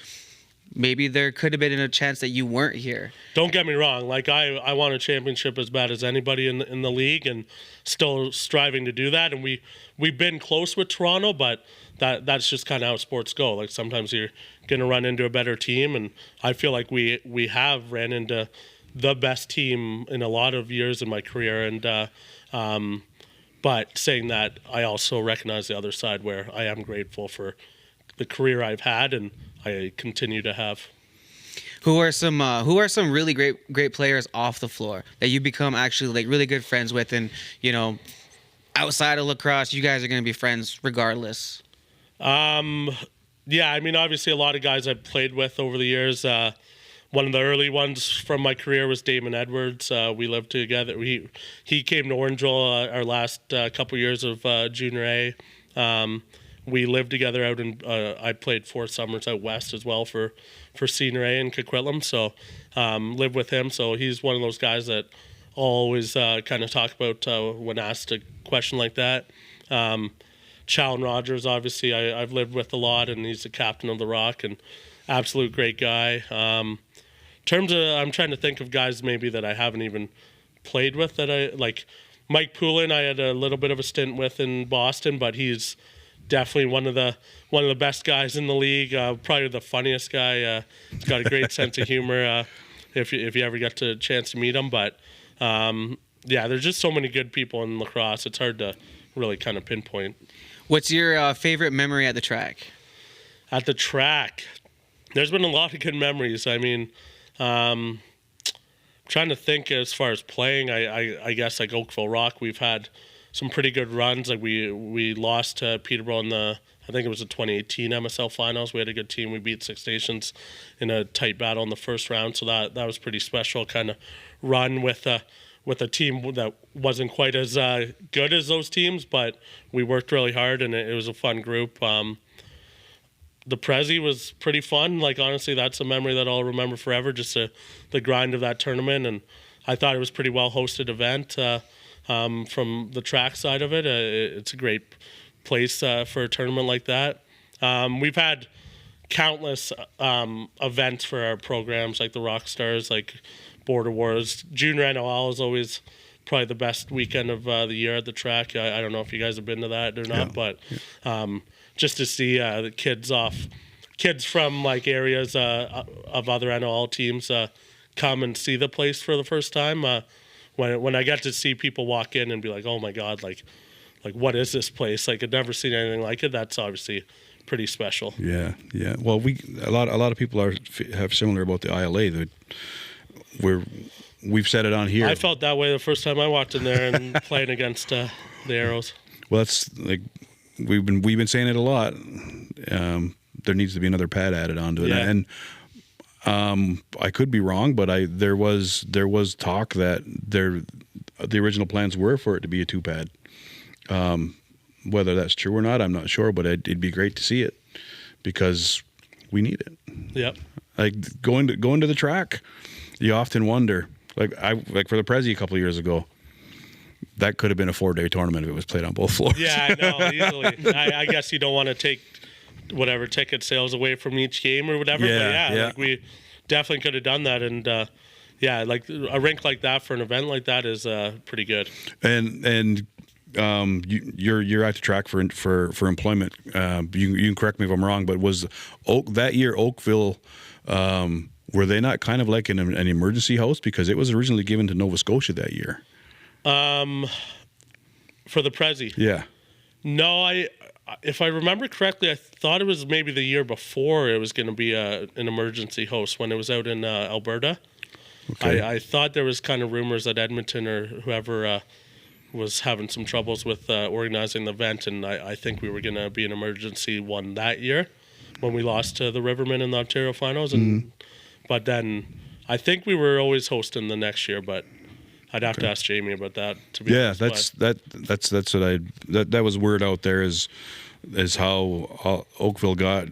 maybe there could have been a chance that you weren't here. Don't get me wrong. Like, I want a championship as bad as anybody in the league, and still striving to do that. And we've been close with Toronto, but that's just kind of how sports go. Like, sometimes you're going to run into a better team, and I feel like we have ran into the best team in a lot of years in my career. And but saying that, I also recognize the other side where I am grateful for the career I've had and I continue to have. Who are some really great players off the floor that you become actually like really good friends with, and you know, outside of lacrosse, you guys are going to be friends regardless? Yeah, I mean, obviously a lot of guys I've played with over the years. One of the early ones from my career was Damon Edwards. We lived together. He came to Orangeville our last couple years of junior A. We lived together out in. I played 4 summers out west as well for Senior A in Coquitlam. So lived with him. So he's one of those guys that I'll always kind of talk about when asked a question like that. Challen Rogers, obviously, I've lived with a lot, and he's the captain of the Rock and absolute great guy. In terms of, I'm trying to think of guys maybe that I haven't even played with that I like. Mike Poulin, I had a little bit of a stint with in Boston, but he's definitely one of the best guys in the league. Probably the funniest guy. He's got a great sense of humor. If you ever get a chance to meet him, but yeah, there's just so many good people in lacrosse. It's hard to really kind of pinpoint. What's your favorite memory at the track? At the track, there's been a lot of good memories. I mean, trying to think as far as playing, I guess like Oakville Rock, we've had some pretty good runs. Like we lost to Peterborough in I think it was the 2018 MSL finals. We had a good team. We beat Six Nations in a tight battle in the first round. So that was pretty special kind of run with a team that wasn't quite as good as those teams, but we worked really hard and it was a fun group. The Prezi was pretty fun. Like, honestly, that's a memory that I'll remember forever, just the grind of that tournament. And I thought it was a pretty well-hosted event from the track side of it. It's a great place for a tournament like that. We've had countless events for our programs, like the Rock Stars, like Border Wars. Junior NOL is always probably the best weekend of the year at the track. I don't know if you guys have been to that or not, but just to see the kids from like areas of other NOL teams come and see the place for the first time. When I get to see people walk in and be like, oh my God, like what is this place? Like, I'd never seen anything like it. That's obviously pretty special. Yeah. Well, a lot of people have similar about the ILA. That we've said it on here. I felt that way the first time I walked in there and playing against the Arrows. Well, that's like we've been saying it a lot. There needs to be another pad added onto it, and I could be wrong, but there was talk that the original plans were for it to be a 2-pad. Whether that's true or not, I'm not sure, but it'd be great to see it because we need it. Yep. Like going to the track, you often wonder. Like for the Prezi a couple of years ago, that could have been a 4-day tournament if it was played on both floors. Yeah, I know, easily. I guess you don't want to take whatever ticket sales away from each game or whatever. Yeah, but like we definitely could have done that, and like a rink like that for an event like that is pretty good. And you're at the track for employment. You can correct me if I'm wrong, but was that year Oakville? Were they not kind of like an emergency house because it was originally given to Nova Scotia that year? For the Prezi. Yeah. No, if I remember correctly, I thought it was maybe the year before it was going to be an emergency host when it was out in Alberta. Okay. I thought there was kind of rumors that Edmonton or whoever was having some troubles with organizing the event, and I think we were going to be an emergency one that year when we lost to the Rivermen in the Ontario finals. And But then I think we were always hosting the next year, but I'd have to ask Jamie about that. To be honest, that's what that was word out there is how Oakville got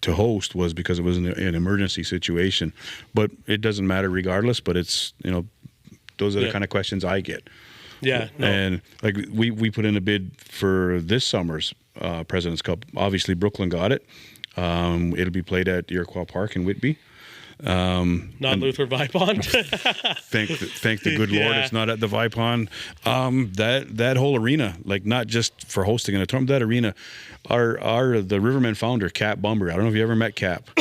to host was because it was an emergency situation, but it doesn't matter regardless. But it's those are the kind of questions I get. Yeah, no. And like we put in a bid for this summer's President's Cup. Obviously, Brooklyn got it. It'll be played at Iroquois Park in Whitby. Not Luther Vipond. thank the good Lord it's not at the Vipond. That whole arena, like not just for hosting an tournament, that arena, the Rivermen founder Cap Bumber. I don't know if you ever met Cap.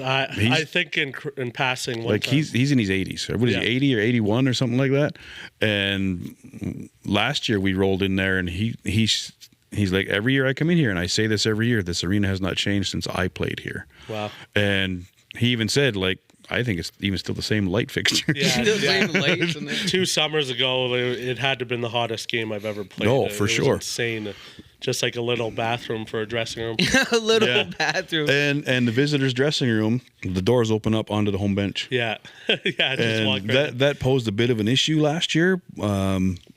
I think in passing, like time. He's in his 80s. What is he, 80 or 81 or something like that? And last year we rolled in there, and he's like, every year I come in here, and I say this every year, this arena has not changed since I played here. Wow. And he even said, like, I think it's even still the same light fixtures. Yeah, The same lights in there. 2 summers ago, it had to have been the hottest game I've ever played. No, for sure. Was insane. Just like a little bathroom for a dressing room. A little bathroom. And the visitors' dressing room, the doors open up onto the home bench. Yeah. Yeah, just walk and right that posed a bit of an issue last year.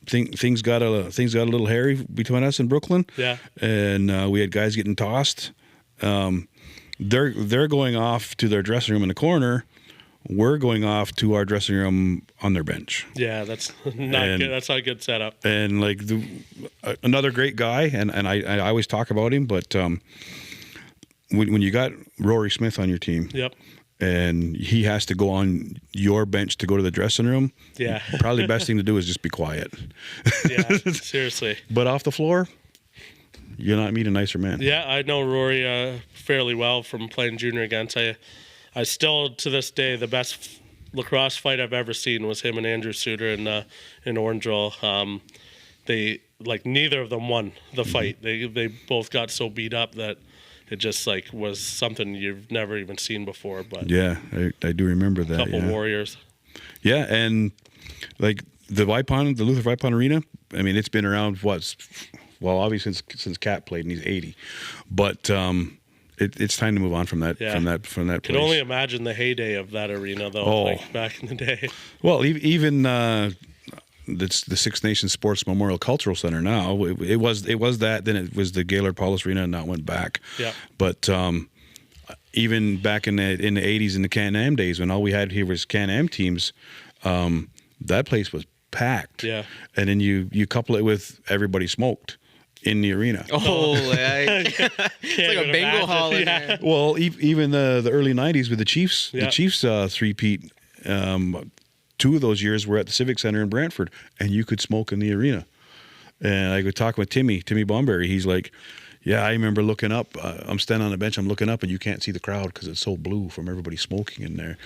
Things got a little hairy between us and Brooklyn. Yeah. And we had guys getting tossed. They're going off to their dressing room in the corner. We're going off to our dressing room on their bench. Yeah, that's not good. That's not a good setup. And like another great guy, and I always talk about him, but when you got Rory Smith on your team, Yep. and he has to go on your bench to go to the dressing room, Yeah. probably the best thing to do is just be quiet. Yeah, seriously. But off the floor, you're not meeting a nicer man. Yeah, I know Rory fairly well from playing junior against. I still, to this day, the best lacrosse fight I've ever seen was him and Andrew Suter in Orangeville. They, like, neither of them won the fight. They both got so beat up that it just, like, was something you've never even seen before. But Yeah, I do remember that. couple warriors. Yeah, and like the Luther Vipond Arena, I mean, it's been around obviously since Cat played, and he's 80. But it's time to move on from that. Yeah. From that place. Can only imagine the heyday of that arena, though, like back in the day. Well, even the Six Nations Sports Memorial Cultural Center now. It was that. Then it was the Gaylord Paulus Arena, and now it went back. Yeah. But even back in the 80s, in the Can-Am days, when all we had here was Can-Am teams, that place was packed. Yeah. And then you couple it with everybody smoked in the arena. Oh, it's like a bingo hall in there. Well, even the early 90s with the Chiefs, Yeah. the Chiefs three-peat, 2 of those years were at the Civic Center in Brantford, and you could smoke in the arena. And I could talk with Timmy Bomberry. He's like, yeah, I remember looking up. I'm standing on the bench, I'm looking up, and you can't see the crowd because it's so blue from everybody smoking in there.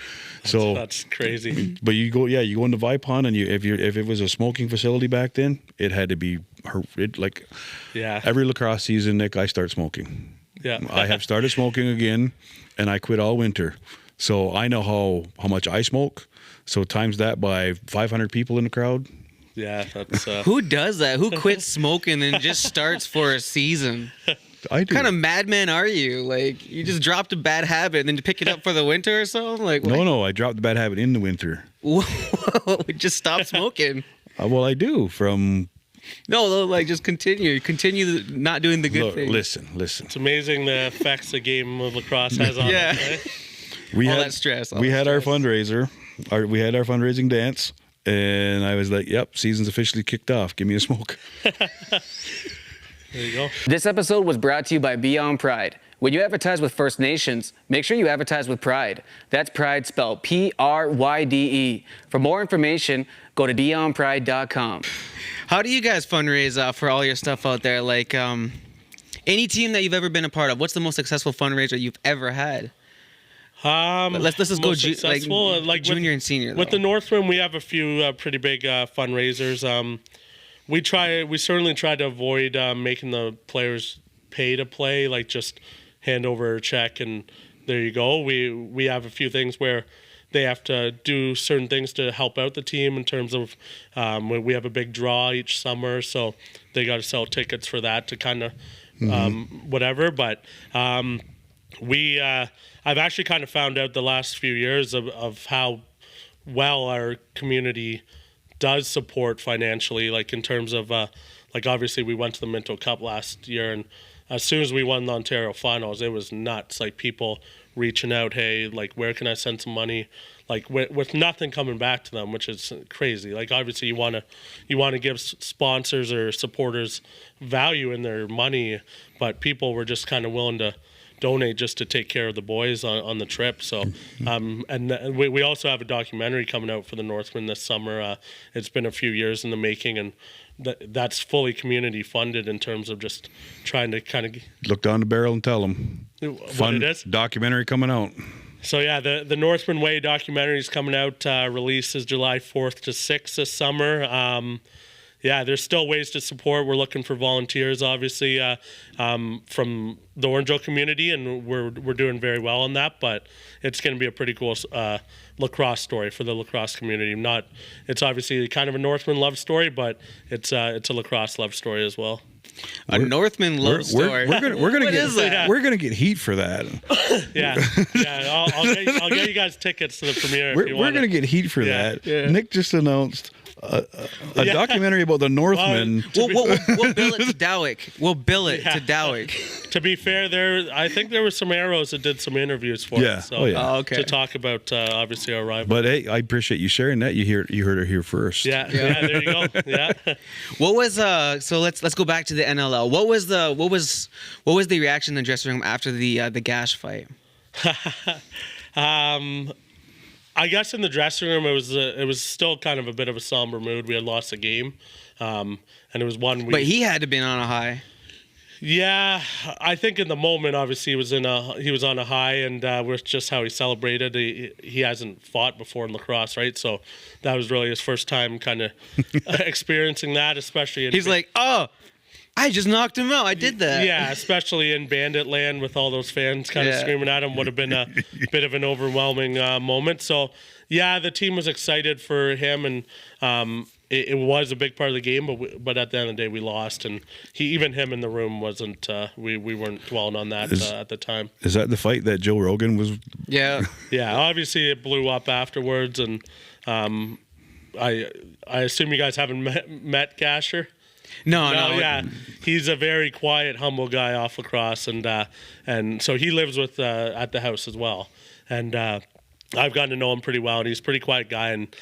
That's crazy. But you go into Vipond, and if it was a smoking facility back then, it had to be Yeah. every lacrosse season, Nick, I start smoking. Yeah. I have started smoking again, and I quit all winter. So I know how much I smoke. So times that by 500 people in the crowd. Yeah, that's Who does that? Who quits smoking and just starts for a season? I do. What kind of madman are you? Like, you just dropped a bad habit and then you pick it up for the winter or something? Like, No, I dropped the bad habit in the winter. Whoa, just stop smoking. Well, I do from... No, like, just continue. Continue not doing the good Look, thing. listen. it's amazing the effects the game of lacrosse has on Yeah. us, eh? That stress. We had our fundraiser. We had our fundraising dance. And I was like, yep, season's officially kicked off. Give me a smoke. There you go. This episode was brought to you by Beyond Pride. When you advertise with First Nations, make sure you advertise with pride. That's pride spelled Pryde. For more information, go to beyondpride.com. How do you guys fundraise for all your stuff out there? Like, any team that you've ever been a part of, what's the most successful fundraiser you've ever had? Let's just go like junior and senior. With the Northman, we have a few pretty big fundraisers. We certainly try to avoid making the players pay to play, like just hand over a check and there you go. We have a few things where they have to do certain things to help out the team in terms of we have a big draw each summer, so they got to sell tickets for that to kind of whatever. But I've actually kind of found out the last few years of how well our community does support financially, like in terms of like obviously we went to the Minto Cup last year, and as soon as we won the Ontario finals, it was nuts. Like people reaching out, hey, like where can I send some money? Like with nothing coming back to them, which is crazy. Like obviously you want to give sponsors or supporters value in their money, but people were just kind of willing to donate just to take care of the boys on the trip. So, and we also have a documentary coming out for the Northmen this summer. It's been a few years in the making, and that's fully community funded in terms of just trying to kind of Look down the barrel and tell them. what it is. Documentary coming out. So yeah, the Northman Way documentary is coming out. Release is July 4th to 6th this summer. Yeah, there's still ways to support. We're looking for volunteers, obviously, from the Orangeville community, and we're doing very well on that. But it's going to be a pretty cool lacrosse story for the lacrosse community. It's obviously kind of a Northman love story, but it's a lacrosse love story as well. A Northman love story. We're gonna What get is that? we're gonna get heat for that. Yeah. I'll get you guys tickets to the premiere. We're gonna get heat for that. Yeah. Nick just announced a documentary about the Northmen. We'll bill it to Dawick. We'll bill it to Dawick. To be fair, I think there were some arrows that did some interviews for Yeah. us. So, Oh, yeah. Oh, okay. To talk about obviously our rival. But hey, I appreciate you sharing that. You heard it here first. Yeah, there you go. Yeah. What was so let's go back to the NLL. What was the reaction in the dressing room after the gash fight? I guess in the dressing room it was still kind of a bit of a somber mood. We had lost a game, and it was one we. But he had to have been on a high. Yeah, I think in the moment, obviously, he was on a high, and with just how he celebrated, he hasn't fought before in lacrosse, right? So that was really his first time kind of experiencing that, especially. He's like, oh, I just knocked him out. I did that. Yeah, especially in Bandit land with all those fans kind of screaming at him would have been a bit of an overwhelming moment. So, yeah, the team was excited for him, and it was a big part of the game. But at the end of the day, we lost, and even him in the room wasn't. We weren't dwelling on that at the time. Is that the fight that Joe Rogan was? Yeah. Yeah, obviously it blew up afterwards, and I assume you guys haven't met Gasher. No. Yeah, he's a very quiet, humble guy off lacrosse, and so he lives with at the house as well. And I've gotten to know him pretty well, and he's a pretty quiet guy, and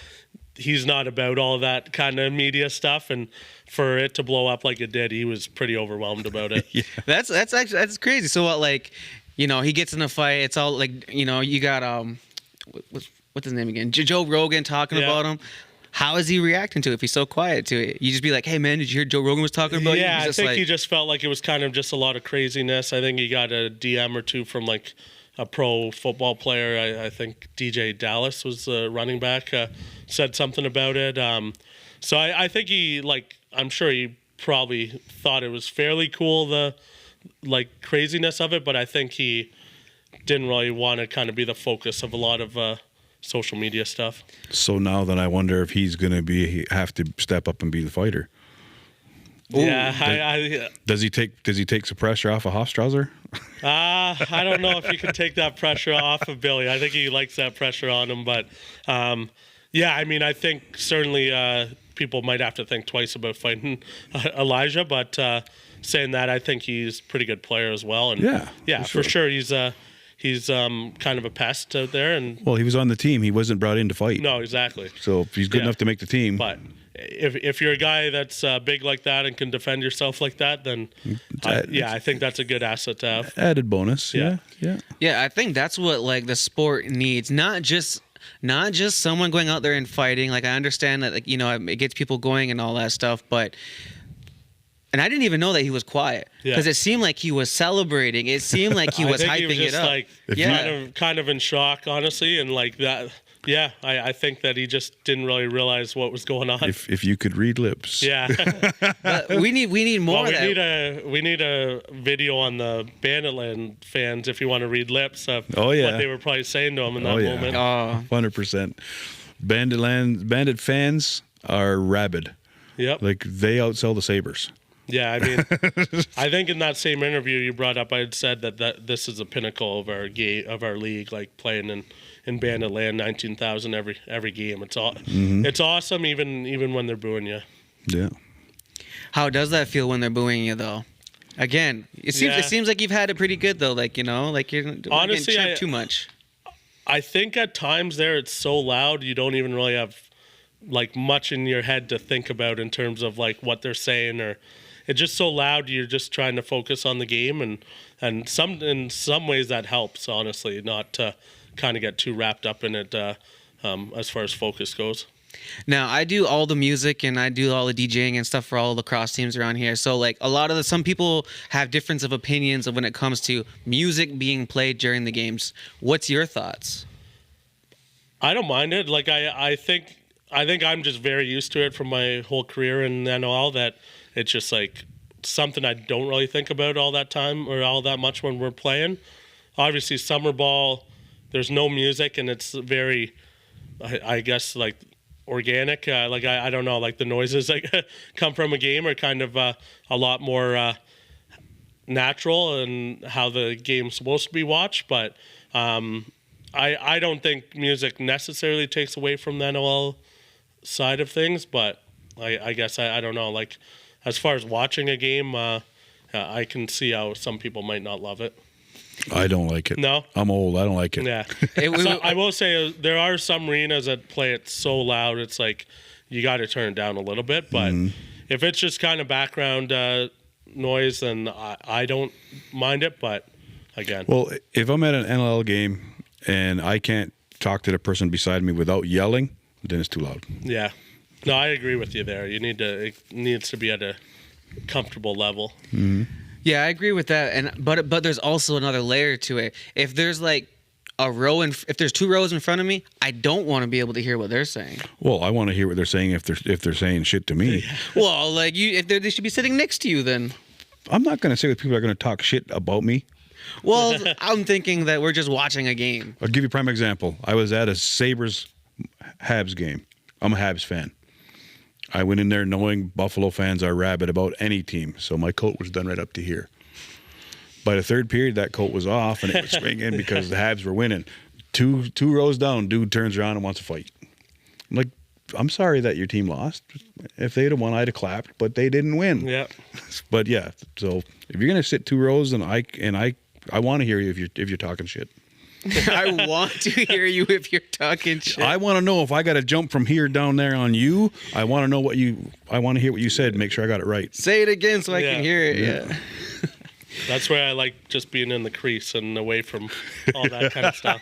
he's not about all that kind of media stuff. And for it to blow up like it did, he was pretty overwhelmed about it. Yeah. That's crazy. So what, like, he gets in a fight. It's all like, you got what's his name again? Joe Rogan talking about him. How is he reacting to it if he's so quiet to it? You just be like, hey, man, did you hear Joe Rogan was talking about you? Yeah, I think like, he just felt like it was kind of just a lot of craziness. I think he got a DM or two from, like, a pro football player. I think DJ Dallas was the running back, said something about it. So I think I'm sure he probably thought it was fairly cool, the, like, craziness of it, but I think he didn't really want to kind of be the focus of a lot of social media stuff. So now then, I wonder if he's going to have to step up and be the fighter. Yeah, Does he take some pressure off of Hofstrauser? I don't know if you can take that pressure off of Billy. I think he likes that pressure on him, but yeah, I mean, I think certainly people might have to think twice about fighting Elijah, but saying that, I think he's a pretty good player as well, and yeah, for sure he's kind of a pest out there. And well, he was on the team. He wasn't brought in to fight. No, exactly. So if he's good enough to make the team. But if you're a guy that's big like that and can defend yourself like that, then I think that's a good asset to have. Added bonus. Yeah. Yeah, I think that's what, like, the sport needs. Not just someone going out there and fighting. Like, I understand that, like, it gets people going and all that stuff, but. And I didn't even know that he was quiet because it seemed like he was celebrating. It seemed like he was hyping it up. Like, kind of in shock, honestly, and like that. Yeah, I think that he just didn't really realize what was going on. If you could read lips. Yeah. we need more of that. We need a video on the Banditland fans if you want to read lips of what they were probably saying to him in that moment. 100%. Bandit fans are rabid. Yep. Like, they outsell the Sabres. Yeah, I mean, I think in that same interview you brought up, I had said that this is the pinnacle of our our league, like playing in Bandit land, 19,000 every game. It's awesome, even when they're booing you. Yeah. How does that feel when they're booing you, though? Again, it seems like you've had it pretty good, though. Like, you know, like you're not getting chirped too much. I think at times there it's so loud you don't even really have like much in your head to think about in terms of like what they're saying, or it's just so loud you're just trying to focus on the game, and in some ways that helps, honestly, not to kind of get too wrapped up in it as far as focus goes. Now, I do all the music and I do all the DJing and stuff for all the lacrosse teams around here. So, like, some people have difference of opinions of when it comes to music being played during the games. What's your thoughts? I don't mind it. Like, I think I'm just very used to it from my whole career in the NLL, that it's just like something I don't really think about all that time or all that much when we're playing. Obviously, summer ball, there's no music, and it's very, I guess, like, organic. I don't know, like the noises that come from a game are kind of a lot more natural and how the game's supposed to be watched. But I don't think music necessarily takes away from the NLL side of things. But I guess I don't know. Like, as far as watching a game, I can see how some people might not love it. I don't like it. No? I'm old. I don't like it. Yeah. I will say there are some arenas that play it so loud, it's like you got to turn it down a little bit. But if it's just kind of background noise, then I don't mind it. But again. Well, if I'm at an NLL game and I can't talk to the person beside me without yelling, then it's too loud. Yeah. No, I agree with you there. It needs to be at a comfortable level. Mm-hmm. Yeah, I agree with that. But there's also another layer to it. If there's like if there's two rows in front of me, I don't want to be able to hear what they're saying. Well, I want to hear what they're saying if they're saying shit to me. Well, like if they should be sitting next to you, then. I'm not going to say that people are going to talk shit about me. Well, I'm thinking that we're just watching a game. I'll give you a prime example. I was at a Sabres-Habs game. I'm a Habs fan. I went in there knowing Buffalo fans are rabid about any team, so my coat was done right up to here. By the third period, that coat was off, and it was swinging because the Habs were winning. Two rows down, dude turns around and wants to fight. I'm like, I'm sorry that your team lost. If they'd have won, I'd have clapped, but they didn't win. Yeah. But yeah, so if you're gonna sit two rows, and I want to hear you if you're talking shit. I want to hear you if you're talking shit. I want to know if I got to jump from here down there on you. I want to know I want to hear what you said. Make sure I got it right. Say it again so I can hear it. Yeah. That's why I like just being in the crease and away from all that kind of stuff.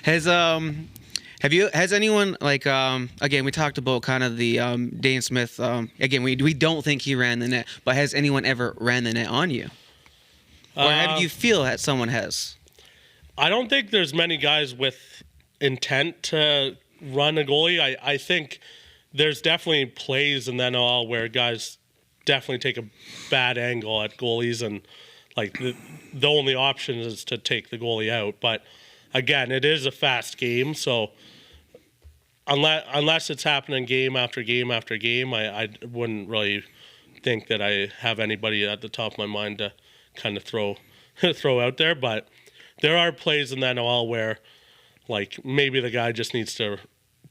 Has anyone, like, again, we talked about kind of the Dae Smith, again, we don't think he ran the net, but has anyone ever ran the net on you? Or have you feel that someone has? I don't think there's many guys with intent to run a goalie. I think there's definitely plays in the NLL where guys definitely take a bad angle at goalies, and like the only option is to take the goalie out. But again, it is a fast game, so unless it's happening game after game after game, I wouldn't really think that I have anybody at the top of my mind to kind of throw out there. But there are plays in the NLL where, like, maybe the guy just needs to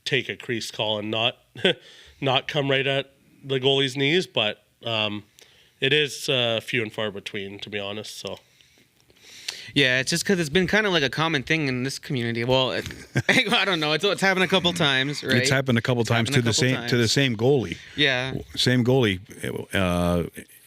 take a crease call and not come right at the goalie's knees. But it is few and far between, to be honest. So. Yeah, it's just because it's been kind of like a common thing in this community. Well, I don't know. It's happened a couple times, right? It's happened a couple times to the same goalie. Yeah, same goalie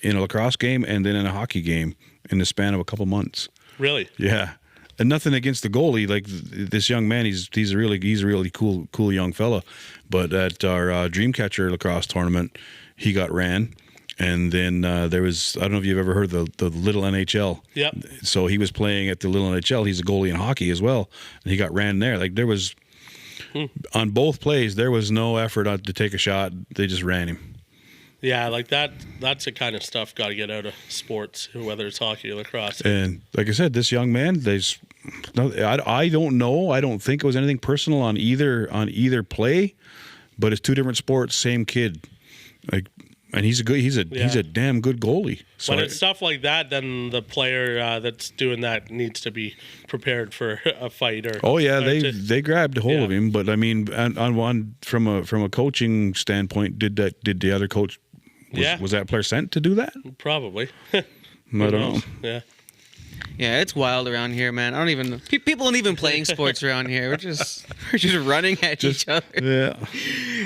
in a lacrosse game and then in a hockey game in the span of a couple months. Really? Yeah. And nothing against the goalie. Like, this young man, he's a really cool young fella. But at our Dreamcatcher lacrosse tournament, he got ran. And then there was, I don't know if you've ever heard of the Little NHL. Yep. So he was playing at the Little NHL. He's a goalie in hockey as well. And he got ran there. Like, there was, on both plays, there was no effort to take a shot. They just ran him. Yeah, like that's the kind of stuff got to get out of sports, whether it's hockey or lacrosse. And like I said, this young man, I don't know. I don't think it was anything personal on either play, but it's two different sports, same kid. Like, And he's a damn good goalie. So But it's stuff like that, then the player that's doing that needs to be prepared for a fight. Oh yeah, they grabbed a hold of him. But I mean, on one from a coaching standpoint, did the other coach? Was that player sent to do that? Probably. I don't know. Yeah. Yeah, it's wild around here, man. I don't even people aren't even playing sports around here. We're just running at each other. Yeah.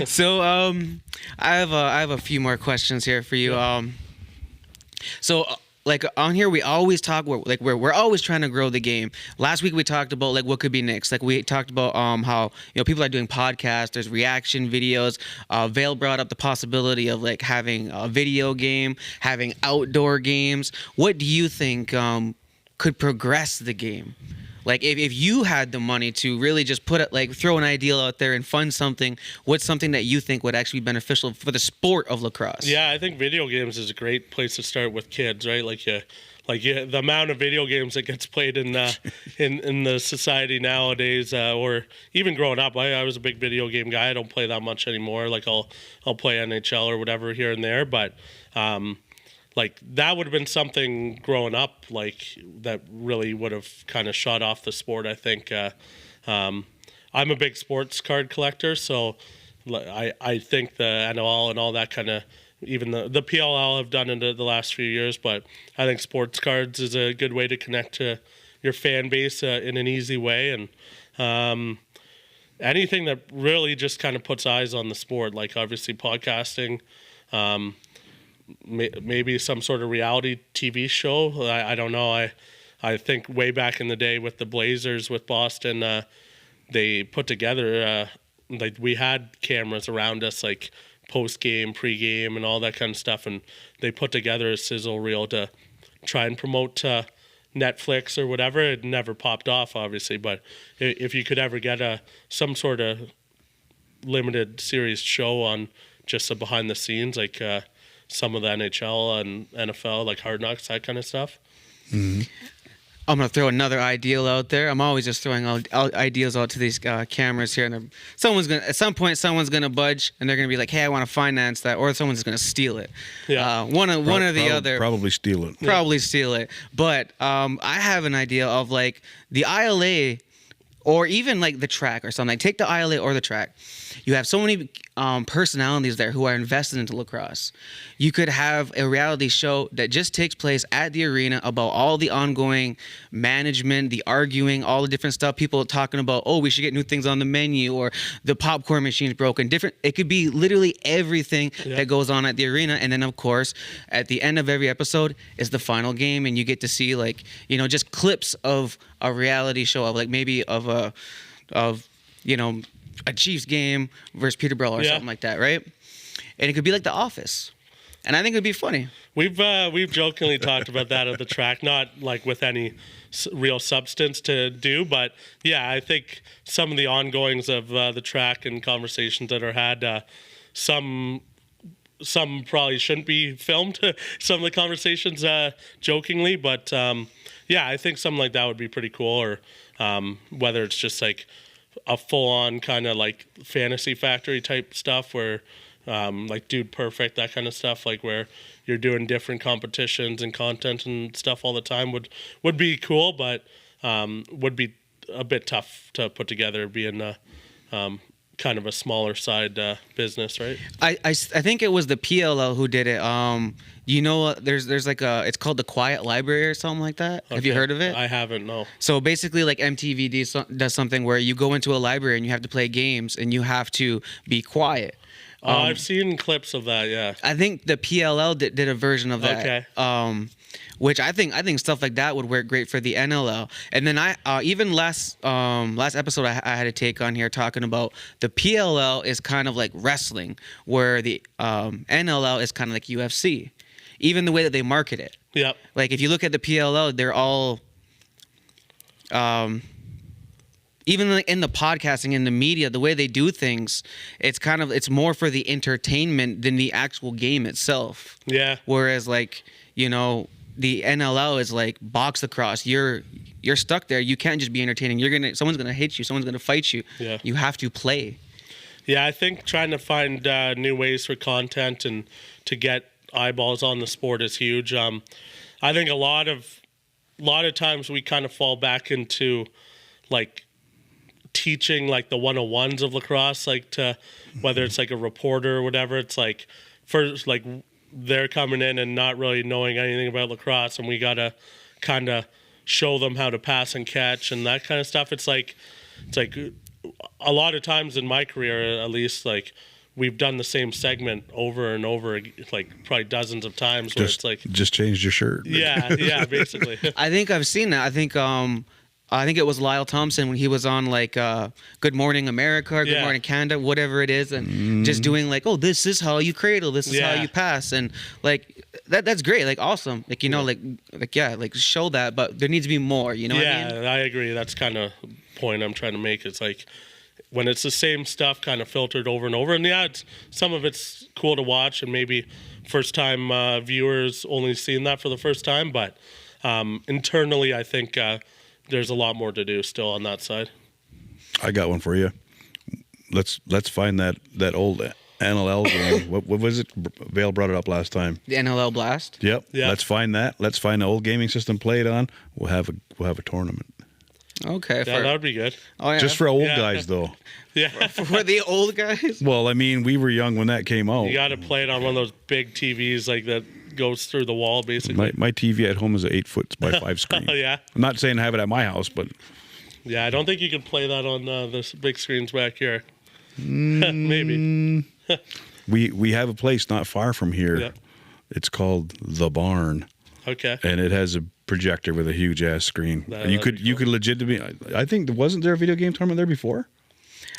So I have a few more questions here for you. So like on here we always talk we're always trying to grow the game. Last week we talked about like what could be next. Like we talked about how people are doing podcasts, there's reaction videos. Vale brought up the possibility of like having a video game, having outdoor games. What do you think could progress the game? Like if you had the money to really just put it, like throw an ideal out there and fund something, what's something that you think would actually be beneficial for the sport of lacrosse? Yeah, I think video games is a great place to start with kids, right? The amount of video games that gets played in the society nowadays, or even growing up. I was a big video game guy. I don't play that much anymore. Like I'll play NHL or whatever here and there, but like that would have been something growing up, like that really would have kind of shot off the sport. I think I'm a big sports card collector, so I think the NL and all that kind of, even the PLL have done it the last few years, but I think sports cards is a good way to connect to your fan base in an easy way, and anything that really just kind of puts eyes on the sport, like obviously podcasting. Maybe some sort of reality TV show. I don't know. I think way back in the day with the Blazers with Boston, they put together like we had cameras around us, like post game, pre game, and all that kind of stuff, and they put together a sizzle reel to try and promote Netflix or whatever. It never popped off, obviously, but if you could ever get some sort of limited series show on just the behind the scenes, like some of the NHL and NFL, like Hard Knocks, that kind of stuff. Mm-hmm. I'm gonna throw another ideal out there. I'm always just throwing out ideas out to these cameras here, and at some point someone's gonna budge, and they're gonna be like, "Hey, I want to finance that," or someone's gonna steal it. Yeah. One or the other. Probably steal it. Probably steal it. But I have an idea of like the ILA, or even like the TRAC or something. Like, take the ILA or the TRAC. You have so many personalities there who are invested into lacrosse. You could have a reality show that just takes place at the arena about all the ongoing management, the arguing, all the different stuff. People talking about, oh, we should get new things on the menu, or the popcorn machine's broken. It could be literally everything that goes on at the arena. And then, of course, at the end of every episode is the final game, and you get to see like, just clips of a reality show of like maybe of a Chiefs game versus Peterborough or something like that, right? And it could be like The Office, and I think it would be funny. We've jokingly talked about that at the TRAC, not like with any real substance to do, but yeah, I think some of the ongoings of the TRAC and conversations that are had, some probably shouldn't be filmed. Some of the conversations, jokingly, but yeah, I think something like that would be pretty cool. Or whether it's just like a full-on kind of like fantasy factory type stuff where like Dude Perfect, that kind of stuff, like where you're doing different competitions and content and stuff all the time would be cool, but would be a bit tough to put together, being kind of a smaller side business, right? I think it was the PLL who did it. There's like it's called the Quiet Library or something like that. Okay. Have you heard of it? I haven't, no. So basically, like MTV does something where you go into a library and you have to play games and you have to be quiet. I've seen clips of that, yeah. I think the PLL did a version of that. Okay. Which I think stuff like that would work great for the NLL. And then I even last episode I had a take on here talking about the PLL is kind of like wrestling, where the NLL is kind of like UFC. Even the way that they market it. Yep. Like if you look at the PLL, they're all even like in the podcasting, in the media, the way they do things, it's more for the entertainment than the actual game itself. Yeah. Whereas like, the NLL is like box lacrosse. You're stuck there. You can't just be entertaining. Someone's gonna hit you. Someone's gonna fight you. Yeah. You have to play. Yeah, I think trying to find new ways for content and to get eyeballs on the sport is huge. I think a lot of times we kind of fall back into like teaching like the 101s of lacrosse, like to whether it's like a reporter or whatever. It's like first like they're coming in and not really knowing anything about lacrosse, and we gotta kind of show them how to pass and catch and that kind of stuff. It's like a lot of times in my career, at least, like we've done the same segment over and over, like probably dozens of times. Where it's like just changed your shirt. yeah, basically. I think I've seen that. I think it was Lyle Thompson when he was on like Good Morning America or Good Morning Canada, whatever it is, and just doing like, oh, this is how you cradle, this is how you pass, and like that's great, like awesome, like like show that, but there needs to be more, you know what I mean? I agree. That's kind of point I'm trying to make. It's like when it's the same stuff kind of filtered over and over, and some of it's cool to watch, and maybe first time viewers only seeing that for the first time, but internally I think there's a lot more to do still on that side. I got one for you. Let's find that old NLL game. What was it? Vale brought it up last time. The NLL Blast. Yep. Let's find that. Let's find the old gaming system played on. We'll have a tournament. Okay. Yeah, that would be good. Oh yeah. Just for old guys though. Yeah. For the old guys. Well, I mean, we were young when that came out. You got to play it on one of those big TVs like that goes through the wall, basically. My TV at home is an 8 foot by 5 screen. Yeah. I'm not saying I have it at my house, but yeah, I don't think you can play that on the big screens back here. Maybe. we have a place not far from here. Yeah. It's called The Barn. Okay. And it has a projector with a huge ass screen. You could legitimately. I think wasn't there a video game tournament there before?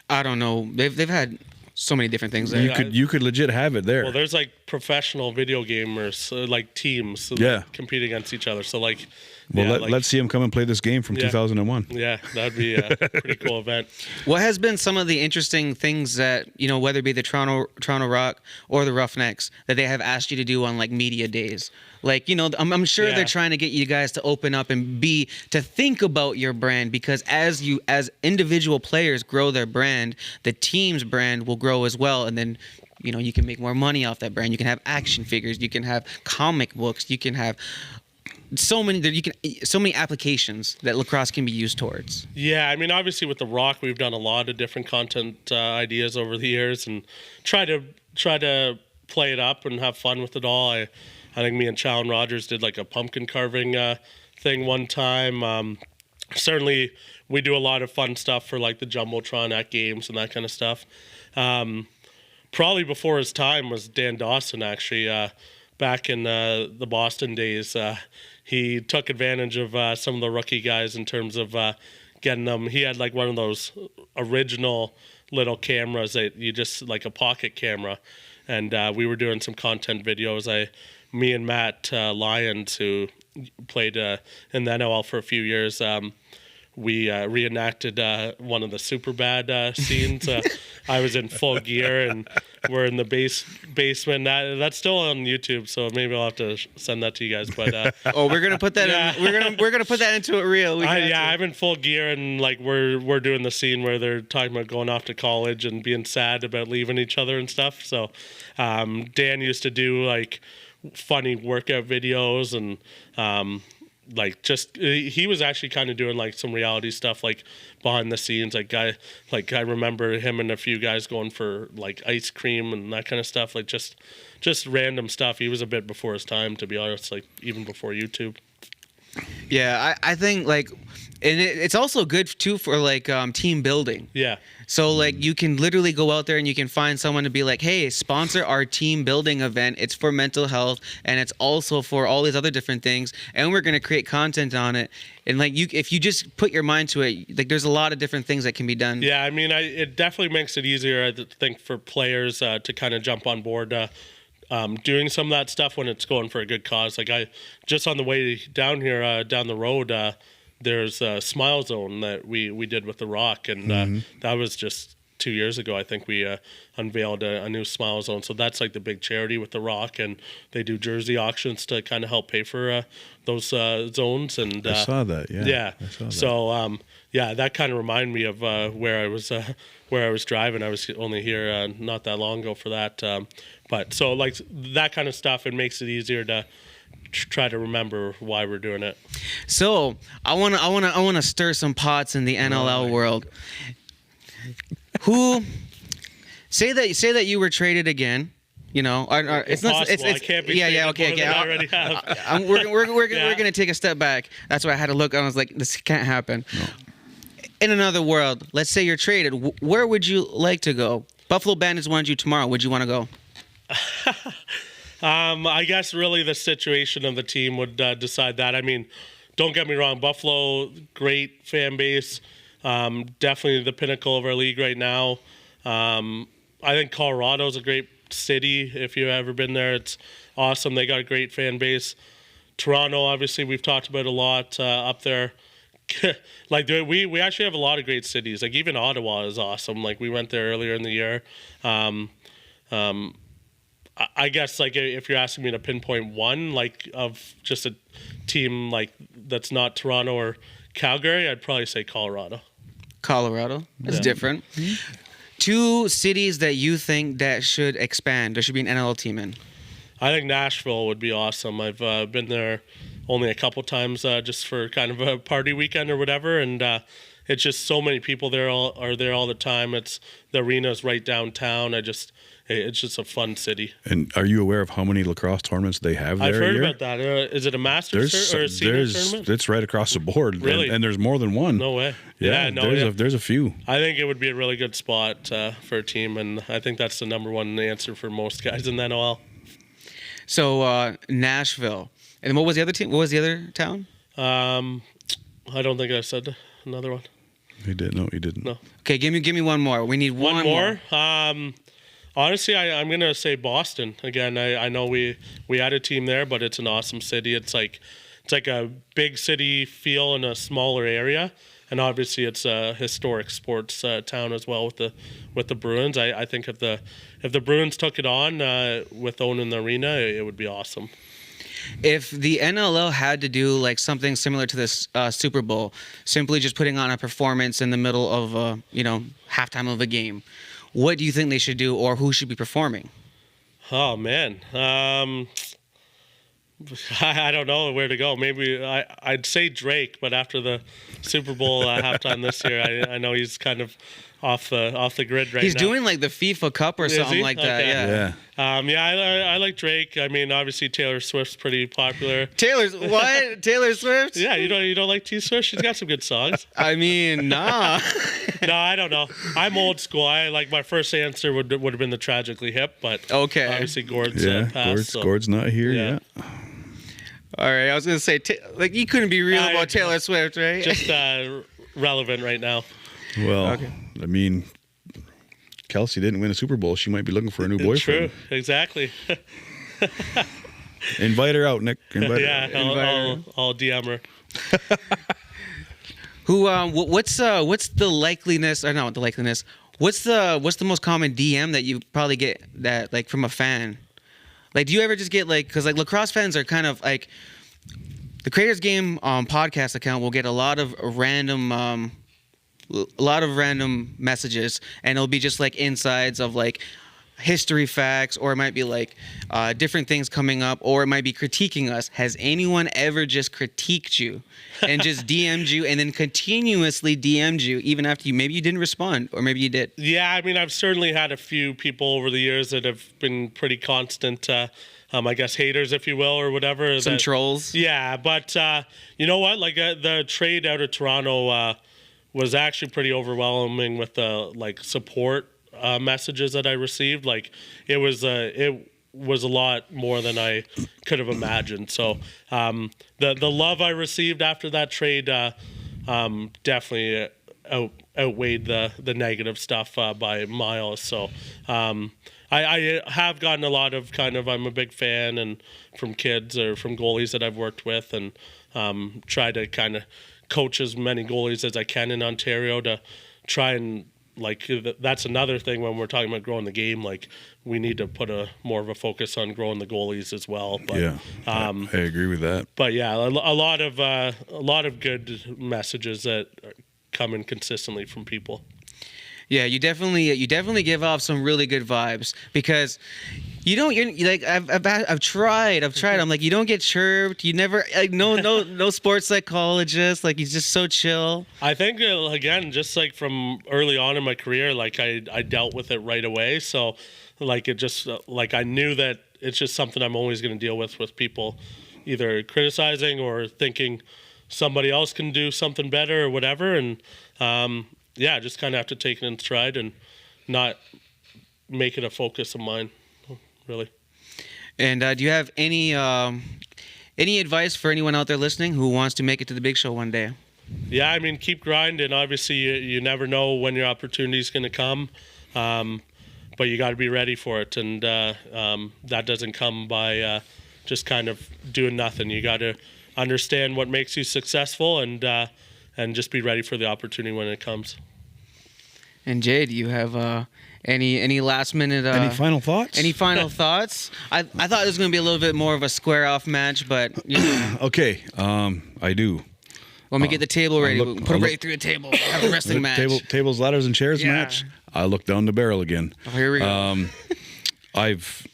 I don't know. They've had so many different things there. You could legit have it there. Well, there's like professional video gamers, like teams, compete against each other. So like, let's see them come and play this game from 2001. Yeah, that'd be a pretty cool event. What has been some of the interesting things that, whether it be the Toronto Rock or the Roughnecks, that they have asked you to do on like media days? Like, I'm sure they're trying to get you guys to open up and to think about your brand, because as individual players grow their brand, the team's brand will grow as well. And then, you can make more money off that brand. You can have action figures, you can have comic books, you can have so many applications that lacrosse can be used towards. Yeah, I mean, obviously with the Rock, we've done a lot of different content ideas over the years and try to play it up and have fun with it all. I think me and Chow Rogers did like a pumpkin carving thing one time. Certainly, we do a lot of fun stuff for like the Jumbotron at games and that kind of stuff. Probably before his time was Dan Dawson, actually. Back in the Boston days, he took advantage of some of the rookie guys in terms of getting them. He had like one of those original little cameras that you just like a pocket camera, and we were doing some content videos. Me and Matt Lyons, who played in the NLL for a few years, we reenacted one of the Superbad scenes. I was in full gear, and we're in the basement. That's still on YouTube, so maybe I'll have to send that to you guys. But we're gonna put that in. We're gonna put that into it real. I'm in full gear, and like we're doing the scene where they're talking about going off to college and being sad about leaving each other and stuff. So Dan used to do like funny workout videos and he was actually kind of doing like some reality stuff like behind the scenes. I remember him and a few guys going for like ice cream and that kind of stuff, like just random stuff. He was a bit before his time, to be honest, like even before YouTube. Yeah, I think like, and it's also good too for like team building. Yeah. So like you can literally go out there and you can find someone to be like, hey, sponsor our team building event. It's for mental health and it's also for all these other different things. And we're gonna create content on it. And like if you just put your mind to it, like there's a lot of different things that can be done. Yeah, I mean, it definitely makes it easier, I think, for players to kind of jump on board. Doing some of that stuff when it's going for a good cause. Like just on the way down here, down the road, there's a Smile Zone that we did with the Rock, and that was just 2 years ago, I think we unveiled a new Smile Zone. So that's like the big charity with the Rock, and they do jersey auctions to kind of help pay for those zones. And I saw that. Yeah. yeah. I saw that. So that kind of reminded me of where I was driving. I was only here not that long ago for that. But so like that kind of stuff, it makes it easier to try to remember why we're doing it. So I wanna stir some pots in the NLL world. Who say that you were traded again? You know, it's not. It's I can't be yeah. traded Okay. more than I already have. We're gonna take a step back. That's why I had to look. I was like, this can't happen. No. In another world, let's say you're traded. Where would you like to go? Buffalo Bandits wanted you tomorrow. Would you want to go? I guess really the situation of the team would decide that. I mean, don't get me wrong, Buffalo, great fan base, definitely the pinnacle of our league right now. I think Colorado's a great city. If you've ever been there, it's awesome. They got a great fan base. Toronto, obviously, we've talked about a lot up there. Like we actually have a lot of great cities. Like even Ottawa is awesome. Like we went there earlier in the year. I guess like if you're asking me to pinpoint one, like of just a team like that's not Toronto or Calgary, I'd probably say Colorado. Colorado, that's different. Mm-hmm. 2 cities that you think that should expand. There should be an NLL team in. I think Nashville would be awesome. I've been there only a couple times just for kind of a party weekend or whatever, and it's just so many people there are there all the time. The arena's right downtown. It's just a fun city. And are you aware of how many lacrosse tournaments they have there? I've heard about that. Is it a Masters or a senior tournament? It's right across the board. Really? And there's more than one. No way. Yeah, there's a few. I think it would be a really good spot for a team, and I think that's the number one answer for most guys in the NLL. So Nashville. And what was the other team? What was the other town? I don't think I said another one. He did. No, he didn't. No. Okay, give me one more. We need one more. Honestly, I'm gonna say Boston again. I know we had a team there, but it's an awesome city. It's like a big city feel in a smaller area, and obviously it's a historic sports town as well with the Bruins. I think if the Bruins took it on with owning the arena, it would be awesome. If the NLL had to do like something similar to this Super Bowl, simply just putting on a performance in the middle of halftime of a game, what do you think they should do, or who should be performing? Oh man, I don't know where to go. Maybe I'd say Drake, but after the Super Bowl halftime this year, I know he's kind of off the grid right now. He's doing like the FIFA Cup or something like that. Okay. Yeah. I like Drake. I mean, obviously Taylor Swift's pretty popular. Taylor Swift? Yeah, you don't like T Swift? She's got some good songs. I mean, nah. No, I don't know. I'm old school. My first answer would have been the Tragically Hip, but okay. Obviously Gord's passed. Gord's not here yet. All right, I was gonna say you couldn't be real about Taylor Swift, right? Just relevant right now. Well, okay. I mean, Kelsey didn't win a Super Bowl. She might be looking for a new boyfriend. True, exactly. Invite her out, Nick. Invite her out. I'll DM her. Who? What's the likeliness? Or not the likeliness. What's the most common DM that you probably get that like from a fan? Like, do you ever just get like, because like lacrosse fans are kind of like, the Creators Game podcast account will get a lot of random messages, and it'll be just like insides of like history facts, or it might be like different things coming up, or it might be critiquing us. Has anyone ever just critiqued you and just DM'd you and then continuously DM'd you even after maybe you didn't respond, or maybe you did? Yeah, I mean, I've certainly had a few people over the years that have been pretty constant, I guess haters, if you will, or whatever. Some trolls. Yeah, but you know what? Like the trade out of Toronto was actually pretty overwhelming with the like support messages that I received. Like it was a lot more than I could have imagined. So the love I received after that trade definitely outweighed the negative stuff by miles. So I have gotten a lot of kind of, I'm a big fan, and from kids or from goalies that I've worked with, and try to kind of coach as many goalies as I can in Ontario to try and like that's another thing when we're talking about growing the game. Like we need to put more of a focus on growing the goalies as well. But, Yeah, I agree with that. But yeah, a lot of good messages that are coming consistently from people. Yeah, you definitely give off some really good vibes because you're like I've tried. I'm like, you don't get chirped. You never like no sports psychologist. Like he's just so chill. I think again, just like from early on in my career, like I dealt with it right away. So like it just like I knew that it's just something I'm always going to deal with people either criticizing or thinking somebody else can do something better or whatever. And yeah, just kind of have to take it in stride and not make it a focus of mine, really. And do you have any advice for anyone out there listening who wants to make it to the big show one day? Yeah, I mean, keep grinding. Obviously, you never know when your opportunity is going to come, but you got to be ready for it. And that doesn't come by just kind of doing nothing. You got to understand what makes you successful and just be ready for the opportunity when it comes. And Jay, do you have any last minute? Any final thoughts? Any final thoughts? I thought it was going to be a little bit more of a square off match, but you know. Okay, I do. When we get the table ready, we'll put it look- right through the table. Have a wrestling match. Tables, ladders, and chairs Yeah. match. I look down the barrel again. Oh, here we go. I've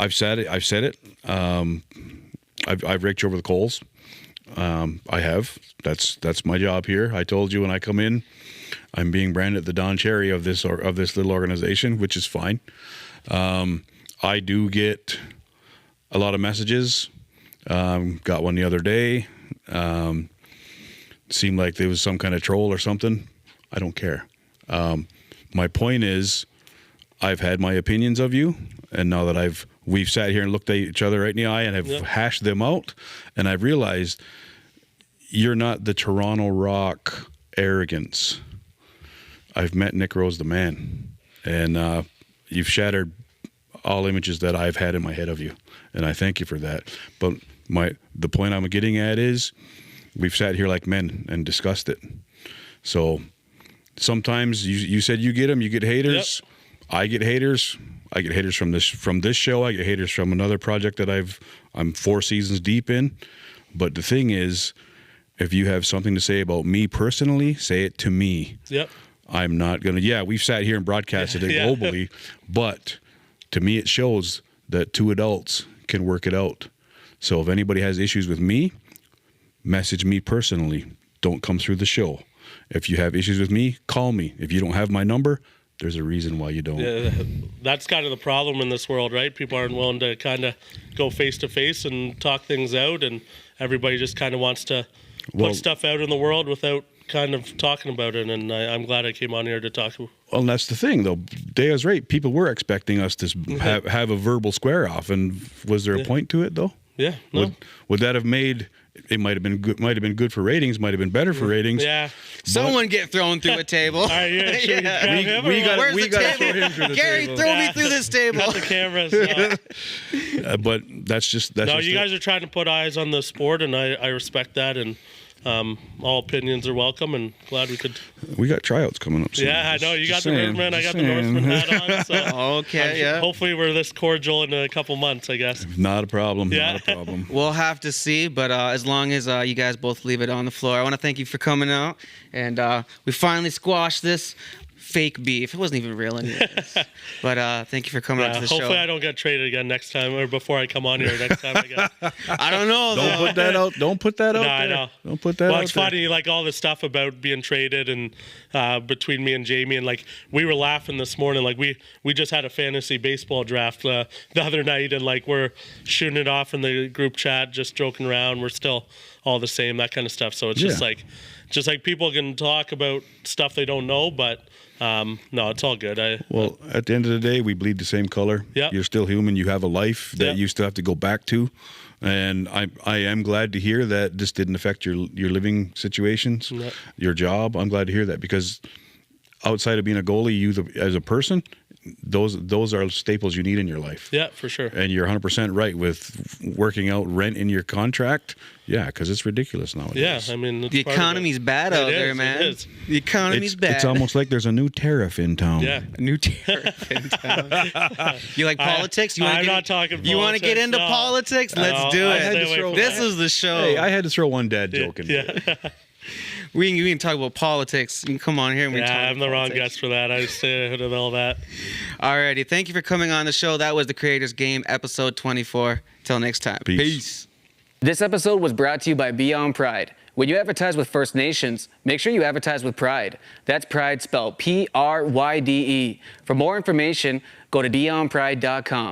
said it. I've said it. I've raked you over the coals. I have. That's my job here. I told you when I come in, I'm being branded the Don Cherry of this little organization, which is fine. I do get a lot of messages. Got one the other day. Seemed like there was some kind of troll or something. I don't care. My point is, I've had my opinions of you, and now that we've sat here and looked at each other right in the eye and have hashed them out, and I've realized you're not the Toronto Rock arrogance. I've met Nick Rose, the man, and you've shattered all images that I've had in my head of you, and I thank you for that. But the point I'm getting at is, we've sat here like men and discussed it. So sometimes you said you get them, you get haters. Yep. I get haters. I get haters from this show. I get haters from another project that I'm 4 seasons deep in. But the thing is, if you have something to say about me personally, say it to me. Yep. I'm not gonna. Yeah, we've sat here and broadcasted it globally, but to me, it shows that 2 adults can work it out. So if anybody has issues with me, message me personally. Don't come through the show. If you have issues with me, call me. If you don't have my number, there's a reason why you don't. Yeah, that's kind of the problem in this world, right? People aren't willing to kind of go face to face and talk things out, and everybody just kind of wants to put stuff out in the world without kind of talking about it. And I'm glad I came on here to talk. Well, that's the thing, though. Dae is right. People were expecting us to have a verbal square off, and was there a point to it, though? Yeah. No. Would that have made? It might have been good. Might have been good for ratings. Might have been better for ratings. Yeah. Someone get thrown through a table. All right, yeah, should we grab him or we what? Where's we the got to table? throw him through the Gary, table. throw me through this table. Got the cameras. But that's just No, just you it. guys are trying to put eyes on the sport, and I respect that. And all opinions are welcome, and glad we could. We got tryouts coming up soon. Yeah, I know you got Just the saying, Northman, I just got the saying. Northman hat on. So Okay, yeah. hopefully we're this cordial in a couple months, I guess. Not a problem. Yeah. Not a problem. We'll have to see, but as long as you guys both leave it on the floor, I want to thank you for coming out, and we finally squashed this fake beef. It wasn't even real anyways. But thank you for coming out to the Hopefully show. I don't get traded again next time, or before I come on here next time. I guess. I don't know. Don't put that out. Don't put that out No, I there. know. Don't put that out Well, it's there. funny, like all this stuff about being traded and between me and Jamie, and like we were laughing this morning, like we just had a fantasy baseball draft the other night, and like we're shooting it off in the group chat, just joking around. We're still all the same, that kind of stuff. So it's just like people can talk about stuff they don't know, but no, it's all good. Well, at the end of the day, we bleed the same color. Yep. You're still human. You have a life that Yep. you still have to go back to. And I am glad to hear that this didn't affect your living situations, Yep. your job. I'm glad to hear that, because outside of being a goalie, as a person, those are staples you need in your life. Yeah, for sure. And you're 100% right with working out rent in your contract. Yeah, because it's ridiculous nowadays. Yeah, I mean, The economy's bad out there, man. It is. The economy's bad. It's almost like there's a new tariff in town. Yeah. a new tariff in town. You like politics? I'm not talking You want to get politics, into no. politics? Let's do I it. had to throw- This is the show. Hey, I had to throw one dad joke in there. Yeah. we can talk about politics. You can come on here and we can talk Yeah, about I'm the wrong politics. guest for that. I stay ahead of all that. Alrighty, thank you for coming on the show. That was the Creators Game, episode 24. Till next time. Peace. This episode was brought to you by Beyond Pride. When you advertise with First Nations, make sure you advertise with pride. That's pride spelled Pryde. For more information, go to beyondpride.com.